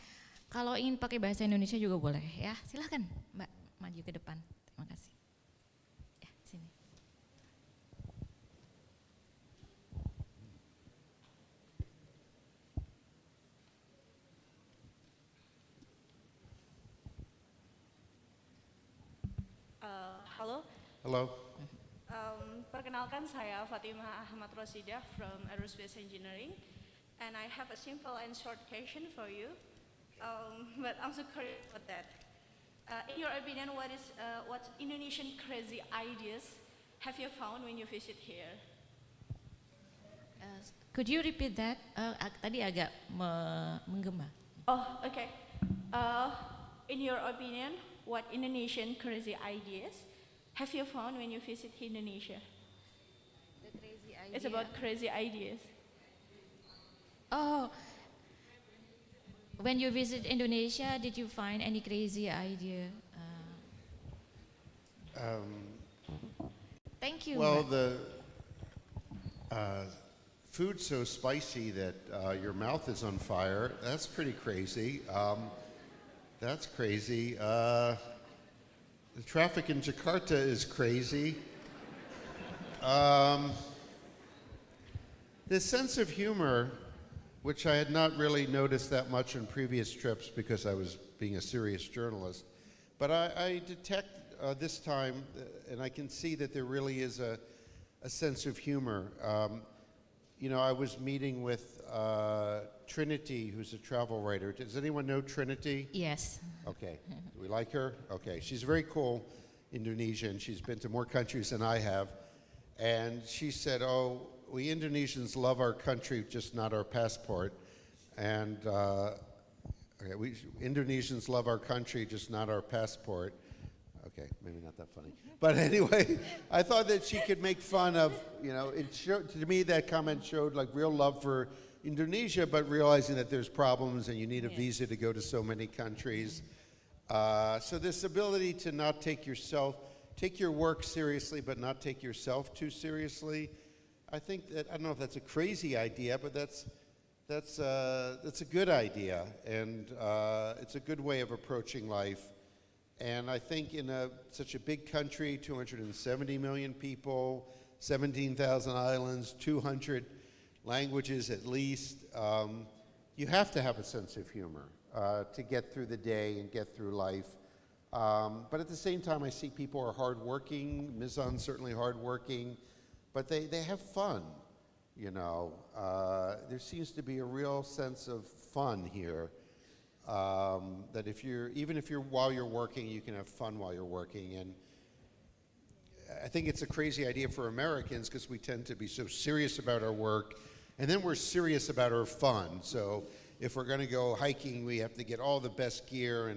Kalau ingin pakai bahasa Indonesia juga boleh ya, silahkan Mbak maju ke depan. Terima kasih. Ya, sini. Halo. Hello. Perkenalkan, saya Fatimah Ahmad Rosidah from Aerospace Engineering, and I have a simple and short question for you, but I'm so curious about that. In your opinion, what Indonesian crazy ideas have you found when you visit here? Could you repeat that? Tadi agak menggema. Oh, okay. In your opinion, what Indonesian crazy ideas have you found when you visit Indonesia? The crazy idea. It's about crazy ideas. Oh, when you visit Indonesia, did you find any crazy idea? Thank you. Well, the food's so spicy that your mouth is on fire. That's pretty crazy. That's crazy. The traffic in Jakarta is crazy. The sense of humor, which I had not really noticed that much on previous trips because I was being a serious journalist, but I detect this time, and I can see that there really is a sense of humor. I was meeting with Trinity, who's a travel writer. Does anyone know Trinity? Yes. Okay. Do we like her? Okay. She's very cool, Indonesian. She's been to more countries than I have. And she said, oh, we Indonesians love our country, just not our passport. And we Indonesians love our country, just not our passport. Okay, maybe not that funny. But anyway, I thought that she could make fun of, to me that comment showed like real love for Indonesia, but realizing that there's problems and you need a visa to go to so many countries. So this ability to not take your work seriously, but not take yourself too seriously, I think that, I don't know if that's a crazy idea, but that's a good idea, and it's a good way of approaching life. And I think in such a big country, 270 million people, 17,000 islands, 200 languages at least, you have to have a sense of humor to get through the day and get through life. But at the same time, I see people are hardworking. Mizan's certainly hardworking, but they have fun. There seems to be a real sense of fun here. That even if you're while you're working, you can have fun while you're working. And I think it's a crazy idea for Americans because we tend to be so serious about our work, and then we're serious about our fun. So if we're going to go hiking, we have to get all the best gear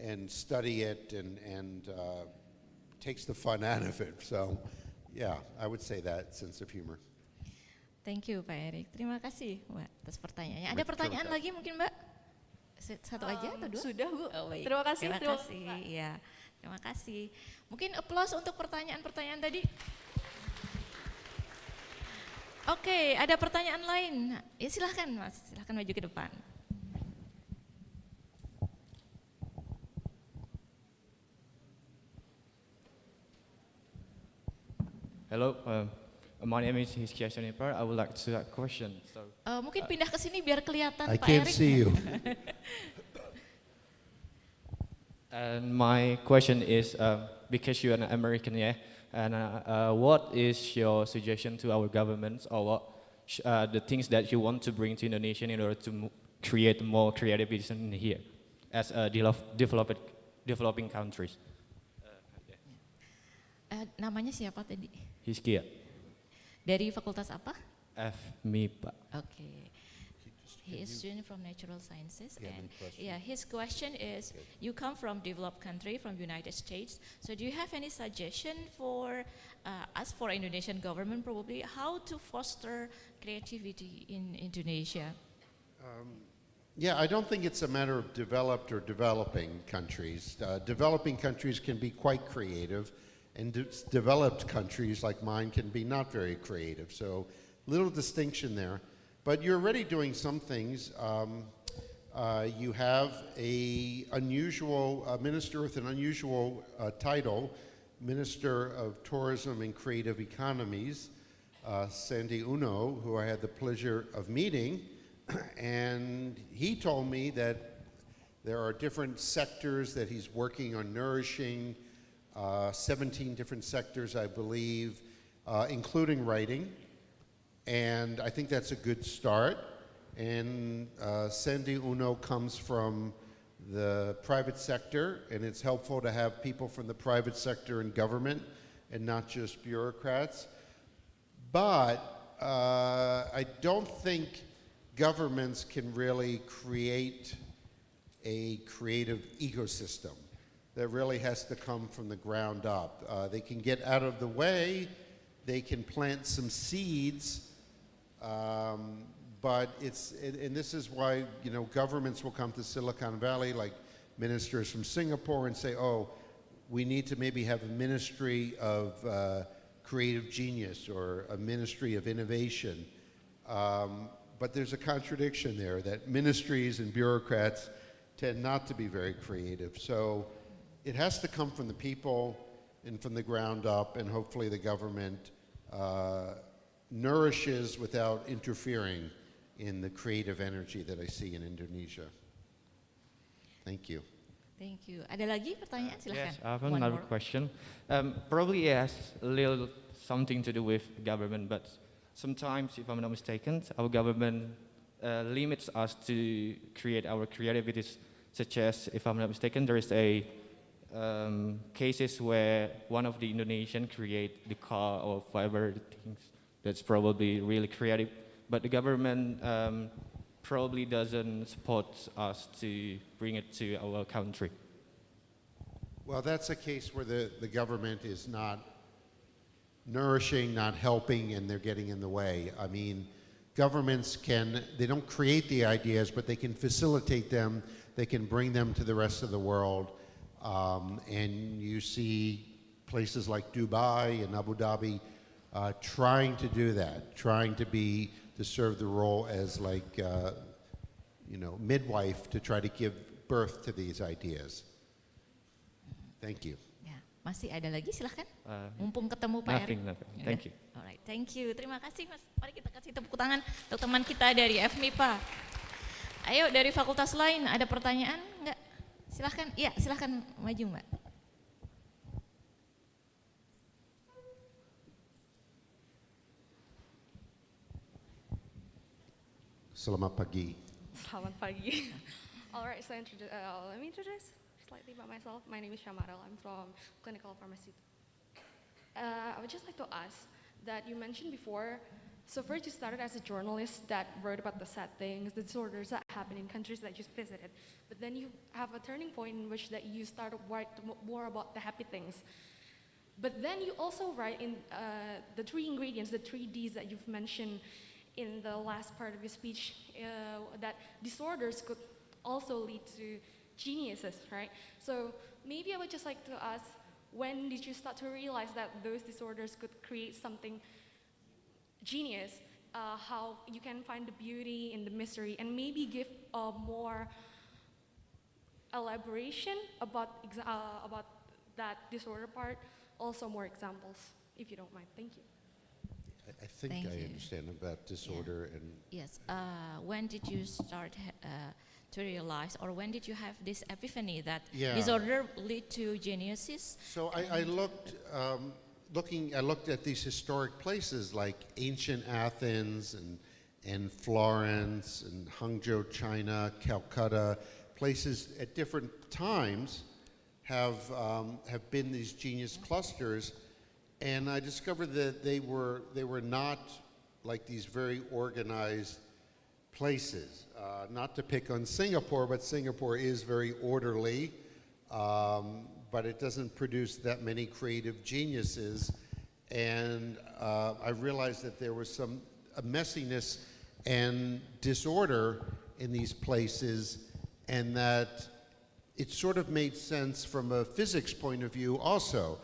and study it, and takes the fun out of it. So yeah, I would say that sense of humor. Thank you Pak Erik. Terima kasih Mbak atas pertanyaannya. Ada pertanyaan lagi mungkin Mbak? Satu aja atau dua? Sudah Bu. Oh, baik. Terima kasih. Terima kasih. Ya, terima kasih. Mungkin applause untuk pertanyaan-pertanyaan tadi. Oke, ada pertanyaan lain. Ya silahkan Mas, silahkan maju ke depan. Hello, my name is Hiskia Shonipar. I would like to ask a question. Mungkin pindah ke sini biar kelihatan I Pak can't Erik. see you. And my question is, because you're an American, and what is your suggestion to our governments, or what the things that you want to bring to Indonesia in order to create more creativity in here, as developing countries? Namanya siapa tadi? Hiskia, Dari fakultas apa? MIPA. Okay. He is student from natural sciences, Yeah, and any question? his question is, you come from developed country, from United States, so do you have any suggestion for us, for Indonesian government probably, how to foster creativity in Indonesia? Yeah, I don't think it's a matter of developed or developing countries. Developing countries can be quite creative, and developed countries like mine can be not very creative. So, little distinction there. But you're already doing some things. You have a minister with an unusual title, Minister of Tourism and Creative Economies, Sandy Uno, who I had the pleasure of meeting. And he told me that there are different sectors that he's working on nourishing, 17 different sectors, I believe, including writing. And I think that's a good start. And Sandy Uno comes from the private sector, and it's helpful to have people from the private sector and government and not just bureaucrats. But I don't think governments can really create a creative ecosystem. That really has to come from the ground up. They can get out of the way, they can plant some seeds, but and this is why, governments will come to Silicon Valley, like ministers from Singapore, and say, oh, we need to maybe have a ministry of creative genius or a ministry of innovation. But there's a contradiction there, that ministries and bureaucrats tend not to be very creative. So it has to come from the people and from the ground up, and hopefully the government nourishes without interfering in the creative energy that I see in Indonesia. Thank you. Thank you. Ada lagi pertanyaan? Silahkan. Yes, I have One another more. question. Probably it has a little something to do with government, but sometimes, if I'm not mistaken, our government limits us to create our creativities, such as, if I'm not mistaken, there is a cases where one of the Indonesian create the car or whatever things that's probably really creative, but the government probably doesn't support us to bring it to our country. Well, that's a case where the government is not nourishing, not helping, and they're getting in the way. I mean, governments they don't create the ideas, but they can facilitate them, they can bring them to the rest of the world. And you see places like Dubai and Abu Dhabi trying to do that, trying to serve the role as like, midwife to try to give birth to these ideas. Thank you. Ya, masih ada lagi, silahkan. Mumpung ketemu Pak Erik. Nothing. Thank you. Alright, thank you. Terima kasih Mas. Mari kita kasih tepuk tangan untuk teman kita dari FMIPA. Ayo dari fakultas lain, ada pertanyaan enggak? Silahkan, iya silahkan maju Mbak. Selamat pagi. Selamat pagi. All right, so let me introduce slightly about myself. My name is Shamarel. I'm from clinical pharmacy. I would just like to ask that you mentioned before, so first you started as a journalist that wrote about the sad things, the disorders that happen in countries that you visited, but then you have a turning point in which that you started write more about the happy things. But then you also write in the 3 ingredients, the 3 Ds that you've mentioned in the last part of your speech, that disorders could also lead to geniuses, right? So maybe I would just like to ask, when did you start to realize that those disorders could create something genius? How you can find the beauty in the mystery, and maybe give more elaboration about that disorder part, also more examples, if you don't mind. Thank you. I think Thank I you. understand about disorder and Yes, when did you start to realize, or when did you have this epiphany that Yeah. disorder lead to geniuses? so I looked I looked at these historic places like ancient Athens and Florence and Hangzhou, China, Calcutta, places at different times have been these genius clusters, and I discovered that they were not like these very organized places. Not to pick on Singapore, but Singapore is very orderly, but it doesn't produce that many creative geniuses. And I realized that there was a messiness and disorder in these places, and that it sort of made sense from a physics point of view also,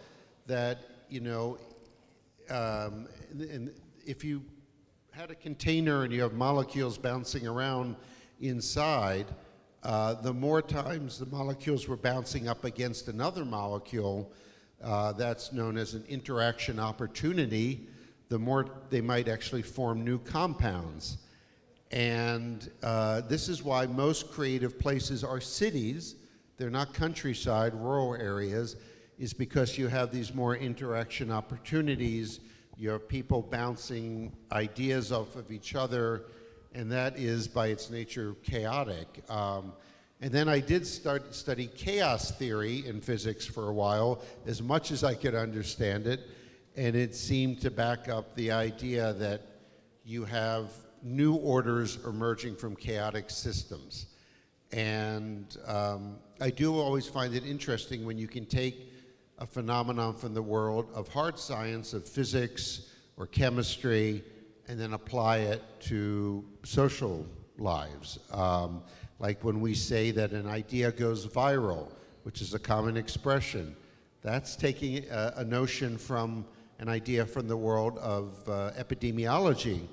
that, and if you had a container and you have molecules bouncing around inside, the more times the molecules were bouncing up against another molecule, that's known as an interaction opportunity, the more they might actually form new compounds. And this is why most creative places are cities. They're not countryside, rural areas, is because you have these more interaction opportunities. You have people bouncing ideas off of each other, and that is, by its nature, chaotic. And then I did study chaos theory in physics for a while, as much as I could understand it, and it seemed to back up the idea that you have new orders emerging from chaotic systems. And I do always find it interesting when you can take a phenomenon from the world of hard science, of physics or chemistry, and then apply it to social lives. Like when we say that an idea goes viral, which is a common expression, that's taking a notion from an idea from the world of epidemiology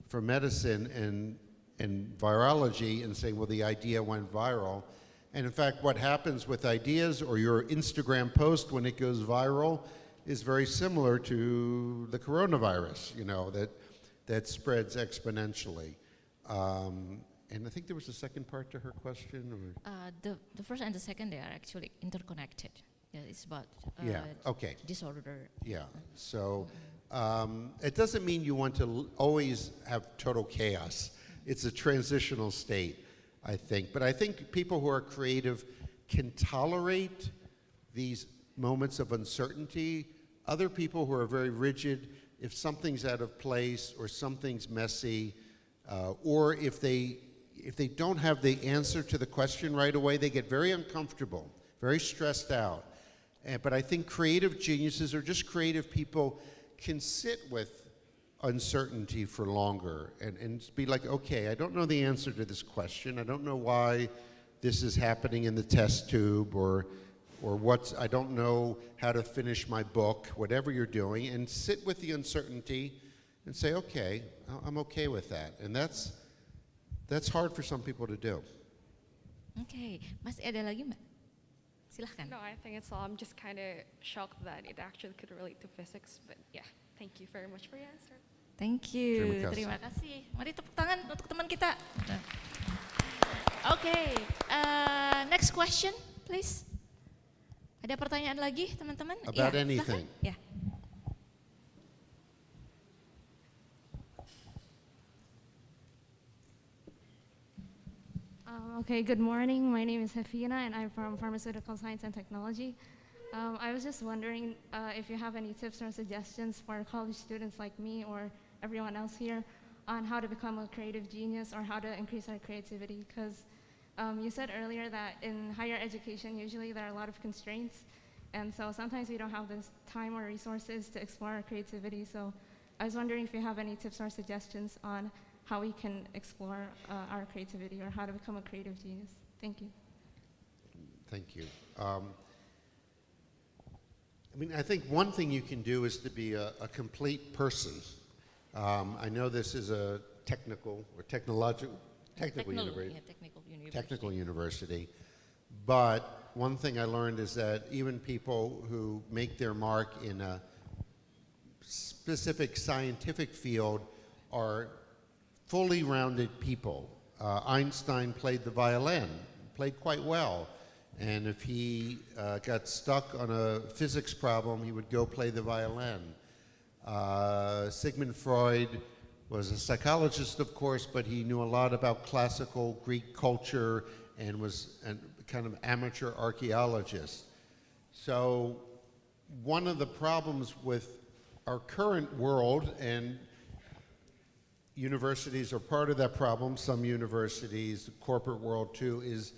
for medicine and virology, and saying, well, the idea went viral. And in fact, what happens with ideas or your Instagram post when it goes viral is very similar to the coronavirus, that that spreads exponentially. And I think there was a second part to her question, or? The first and the second, they are actually interconnected. Yeah, it's about Yeah, okay. disorder. Yeah, so it doesn't mean you want to always have total chaos. It's a transitional state, I think. But I think people who are creative can tolerate these moments of uncertainty. Other people who are very rigid, if something's out of place or something's messy, or if they don't have the answer to the question right away, they get very uncomfortable, very stressed out. But I think creative geniuses or just creative people can sit with uncertainty for longer and be like, okay, I don't know the answer to this question. I don't know why this is happening in the test tube, or I don't know how to finish my book, whatever you're doing, and sit with the uncertainty and say, okay, I'm okay with that. And that's hard for some people to do. Okay, masih ada lagi Mbak? Silahkan. No, I think it's all. I'm just kind of shocked that it actually could relate to physics, but yeah, thank you very much for your answer. Thank you. Terima kasih. Terima kasih. Mari tepuk tangan untuk teman kita. Okay, next question, please. Ada pertanyaan lagi, teman-teman? About Ya, anything. silakan. Ya. Okay, good morning. My name is Hefina, and I'm from Pharmaceutical Science and Technology. I was just wondering if you have any tips or suggestions for college students like me or everyone else here on how to become a creative genius or how to increase our creativity. Because you said earlier that in higher education, usually there are a lot of constraints, and so sometimes we don't have the time or resources to explore our creativity. So I was wondering if you have any tips or suggestions on how we can explore our creativity or how to become a creative genius. Thank you. Thank you. I think one thing you can do is to be a complete person. I know this is a technical university, but one thing I learned is that even people who make their mark in a specific scientific field are fully rounded people. Einstein played the violin, played quite well. And if he got stuck on a physics problem, he would go play the violin. Sigmund Freud was a psychologist, of course, but he knew a lot about classical Greek culture and was a kind of amateur archaeologist. So one of the problems with our current world, and universities are part of that problem, some universities, the corporate world too, is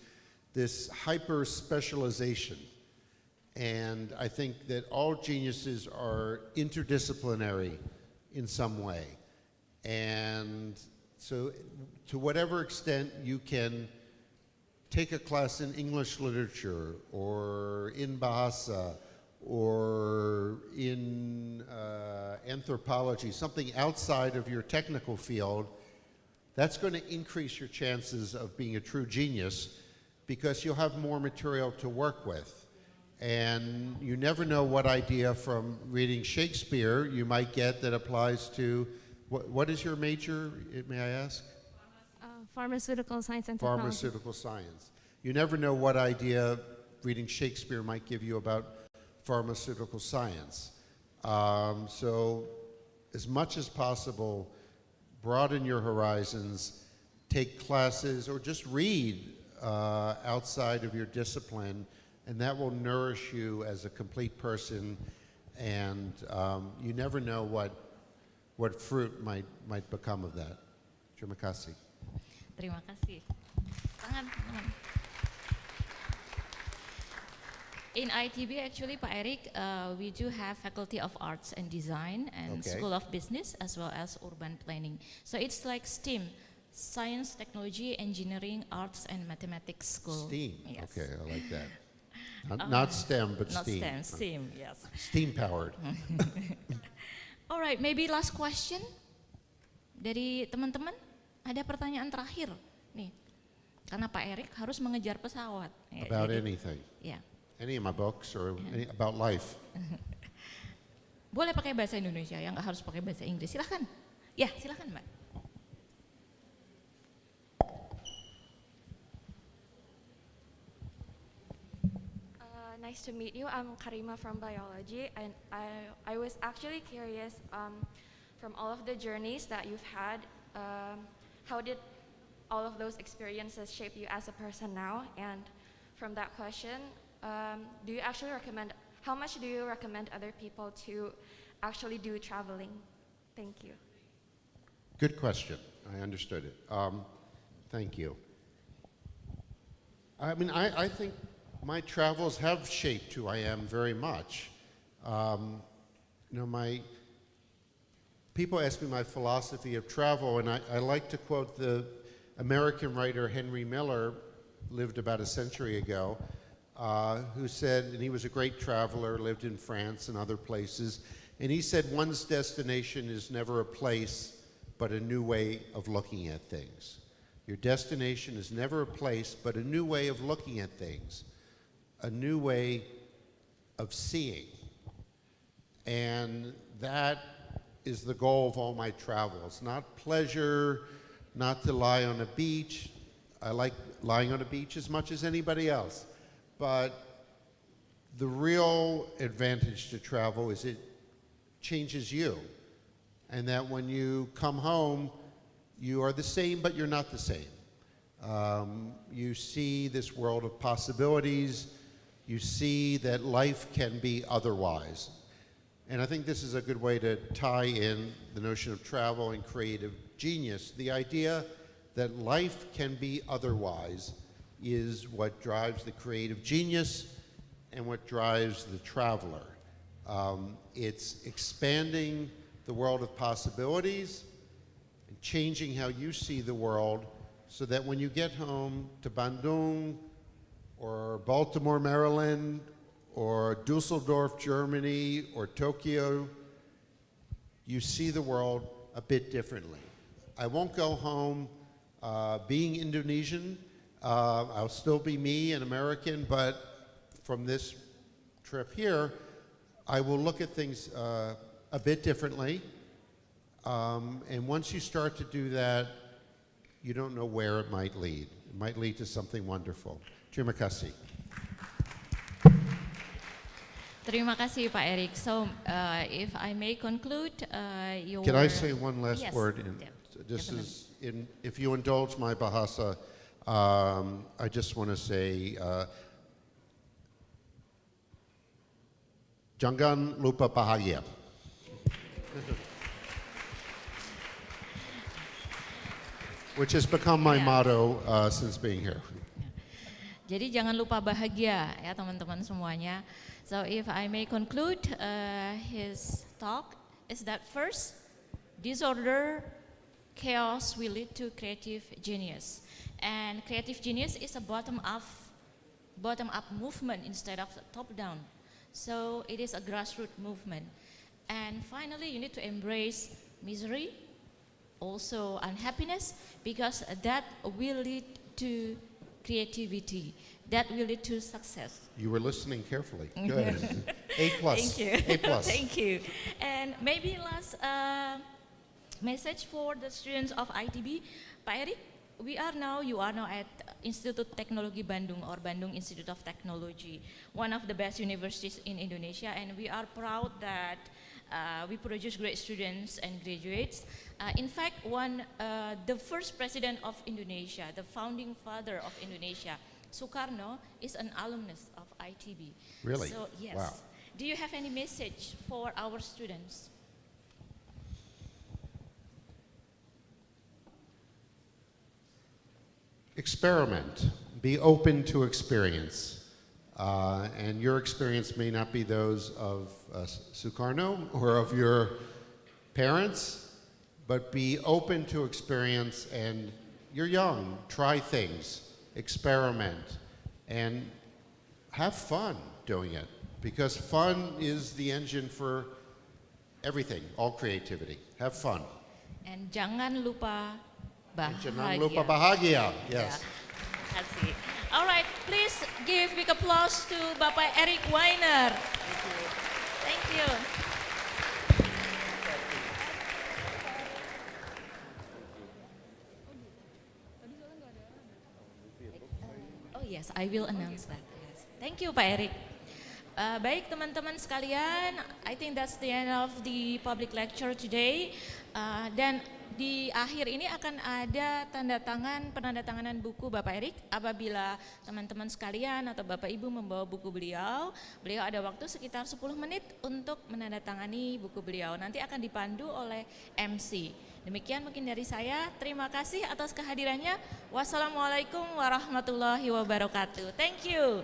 this hyper-specialization. And I think that all geniuses are interdisciplinary in some way. And so to whatever extent you can take a class in English literature or in Bahasa or in anthropology, something outside of your technical field, that's going to increase your chances of being a true genius because you'll have more material to work with. And you never know what idea from reading Shakespeare you might get that applies to, what is your major, may I ask? Pharmaceutical Science and Technology. Pharmaceutical science. You never know what idea reading Shakespeare might give you about pharmaceutical science. So as much as possible, broaden your horizons, take classes, or just read outside of your discipline, and that will nourish you as a complete person, and you never know what fruit might become of that. Terima kasih. Terima kasih. Tangan. In ITB, actually, Pak Eric, we do have Faculty of Arts and Design and Okay. School of Business as well as Urban Planning. So it's like STEAM, Science, Technology, Engineering, Arts and Mathematics School. STEAM. Yes. Okay, I like that. Not STEM, but Not STEAM. STEM, STEAM, yes. STEAM powered. All right, maybe last question dari teman-teman. Ada pertanyaan terakhir nih, karena Pak Eric harus mengejar pesawat. Ya, About jadi- anything. Ya, Any of my books or about life. boleh pakai bahasa Indonesia, yang nggak harus pakai bahasa Inggris. Silahkan. Ya, silakan Mbak. Nice to meet you. I'm Karima from biology, and I was actually curious from all of the journeys that you've had, how did all of those experiences shape you as a person now? And from that question, do you actually recommend, how much do you recommend other people to actually do traveling? Thank you. Good question. I understood it. Thank you. I mean, I think my travels have shaped who I am very much. People ask me my philosophy of travel, and I like to quote the American writer Henry Miller, lived about a century ago, who said, and he was a great traveler, lived in France and other places, and he said one's destination is never a place, but a new way of looking at things. Your destination is never a place, but a new way of looking at things, a new way of seeing. And that is the goal of all my travels. Not pleasure, not to lie on a beach. I like lying on a beach as much as anybody else. But the real advantage to travel is it changes you. And that when you come home, you are the same, but you're not the same. You see this world of possibilities. You see that life can be otherwise. And I think this is a good way to tie in the notion of travel and creative genius. The idea that life can be otherwise is what drives the creative genius and what drives the traveler. It's expanding the world of possibilities and changing how you see the world so that when you get home to Bandung or Baltimore, Maryland, or Dusseldorf, Germany, or Tokyo, you see the world a bit differently. I won't go home being Indonesian. I'll still be me, an American, but from this trip here, I will look at things a bit differently. And once you start to do that, you don't know where it might lead. It might lead to something wonderful. Terima kasih. Terima kasih Pak Erik. So, if I may conclude your... Can I say one last Yes, word? This is, if you indulge my bahasa, I just want to say, jangan lupa bahagia. Which has become my motto since being here. Jadi jangan lupa bahagia ya teman-teman semuanya. So if I may conclude his talk is that first, disorder, chaos will lead to creative genius. And creative genius is a bottom-up movement instead of top-down. So it is a grassroots movement. And finally, you need to embrace misery, also unhappiness, because that will lead to creativity. That will lead to success. You were listening carefully. Good. A plus. Thank you. A plus. Thank you. And maybe last message for the students of ITB, Pak Erik. You are now at Institut Teknologi Bandung or Bandung Institute of Technology, one of the best universities in Indonesia, and we are proud that we produce great students and graduates. In fact, the first president of Indonesia, the founding father of Indonesia, Soekarno, is an alumnus of ITB. Really? So, yes. Wow. Do you have any message for our students? Experiment. Be open to experience. And your experience may not be those of Sukarno or of your parents, but be open to experience, and you're young, try things, experiment, and have fun doing it, because fun is the engine for everything, all creativity. Have fun. And jangan lupa bahagia. Jangan lupa bahagia, yes. Terima kasih. All right, please give big applause to Bapak Erik Weiner. Thank you. I will announce that. Yes. Thank you, Pak Erik. Baik teman-teman sekalian, I think that's the end of the public lecture today. Dan di akhir ini akan ada penandatanganan buku Bapak Erik. Apabila teman-teman sekalian atau Bapak Ibu membawa buku beliau ada waktu sekitar 10 menit untuk menandatangani buku beliau. Nanti akan dipandu oleh MC. Demikian mungkin dari saya. Terima kasih atas kehadirannya. Wassalamualaikum warahmatullahi wabarakatuh. Thank you.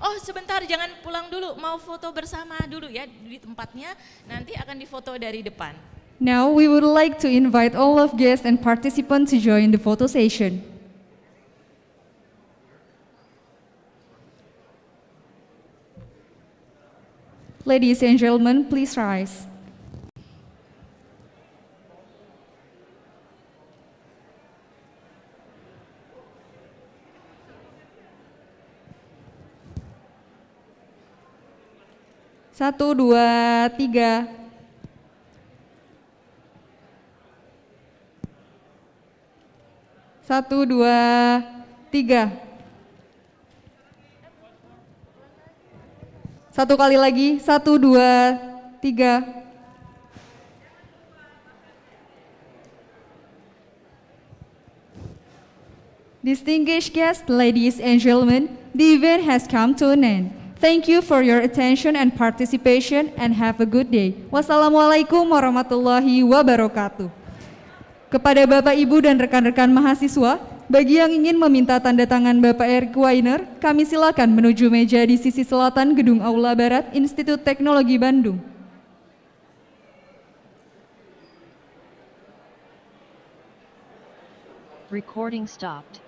Oh sebentar, jangan pulang dulu, mau foto bersama dulu ya di tempatnya, nanti akan difoto dari depan. Now we would like to invite all of guests and participants to join the photo session. Ladies and gentlemen, please rise. Satu, dua, tiga. Satu, dua, tiga. Satu kali lagi, satu, dua, tiga. Distinguished guests, ladies and gentlemen, the event has come to an end. Thank you for your attention and participation and have a good day. Wassalamualaikum warahmatullahi wabarakatuh. Kepada Bapak, Ibu, dan rekan-rekan mahasiswa, bagi yang ingin meminta tanda tangan Bapak Erik Weiner, kami silakan menuju meja di sisi selatan Gedung Aula Barat Institut Teknologi Bandung. Recording stopped.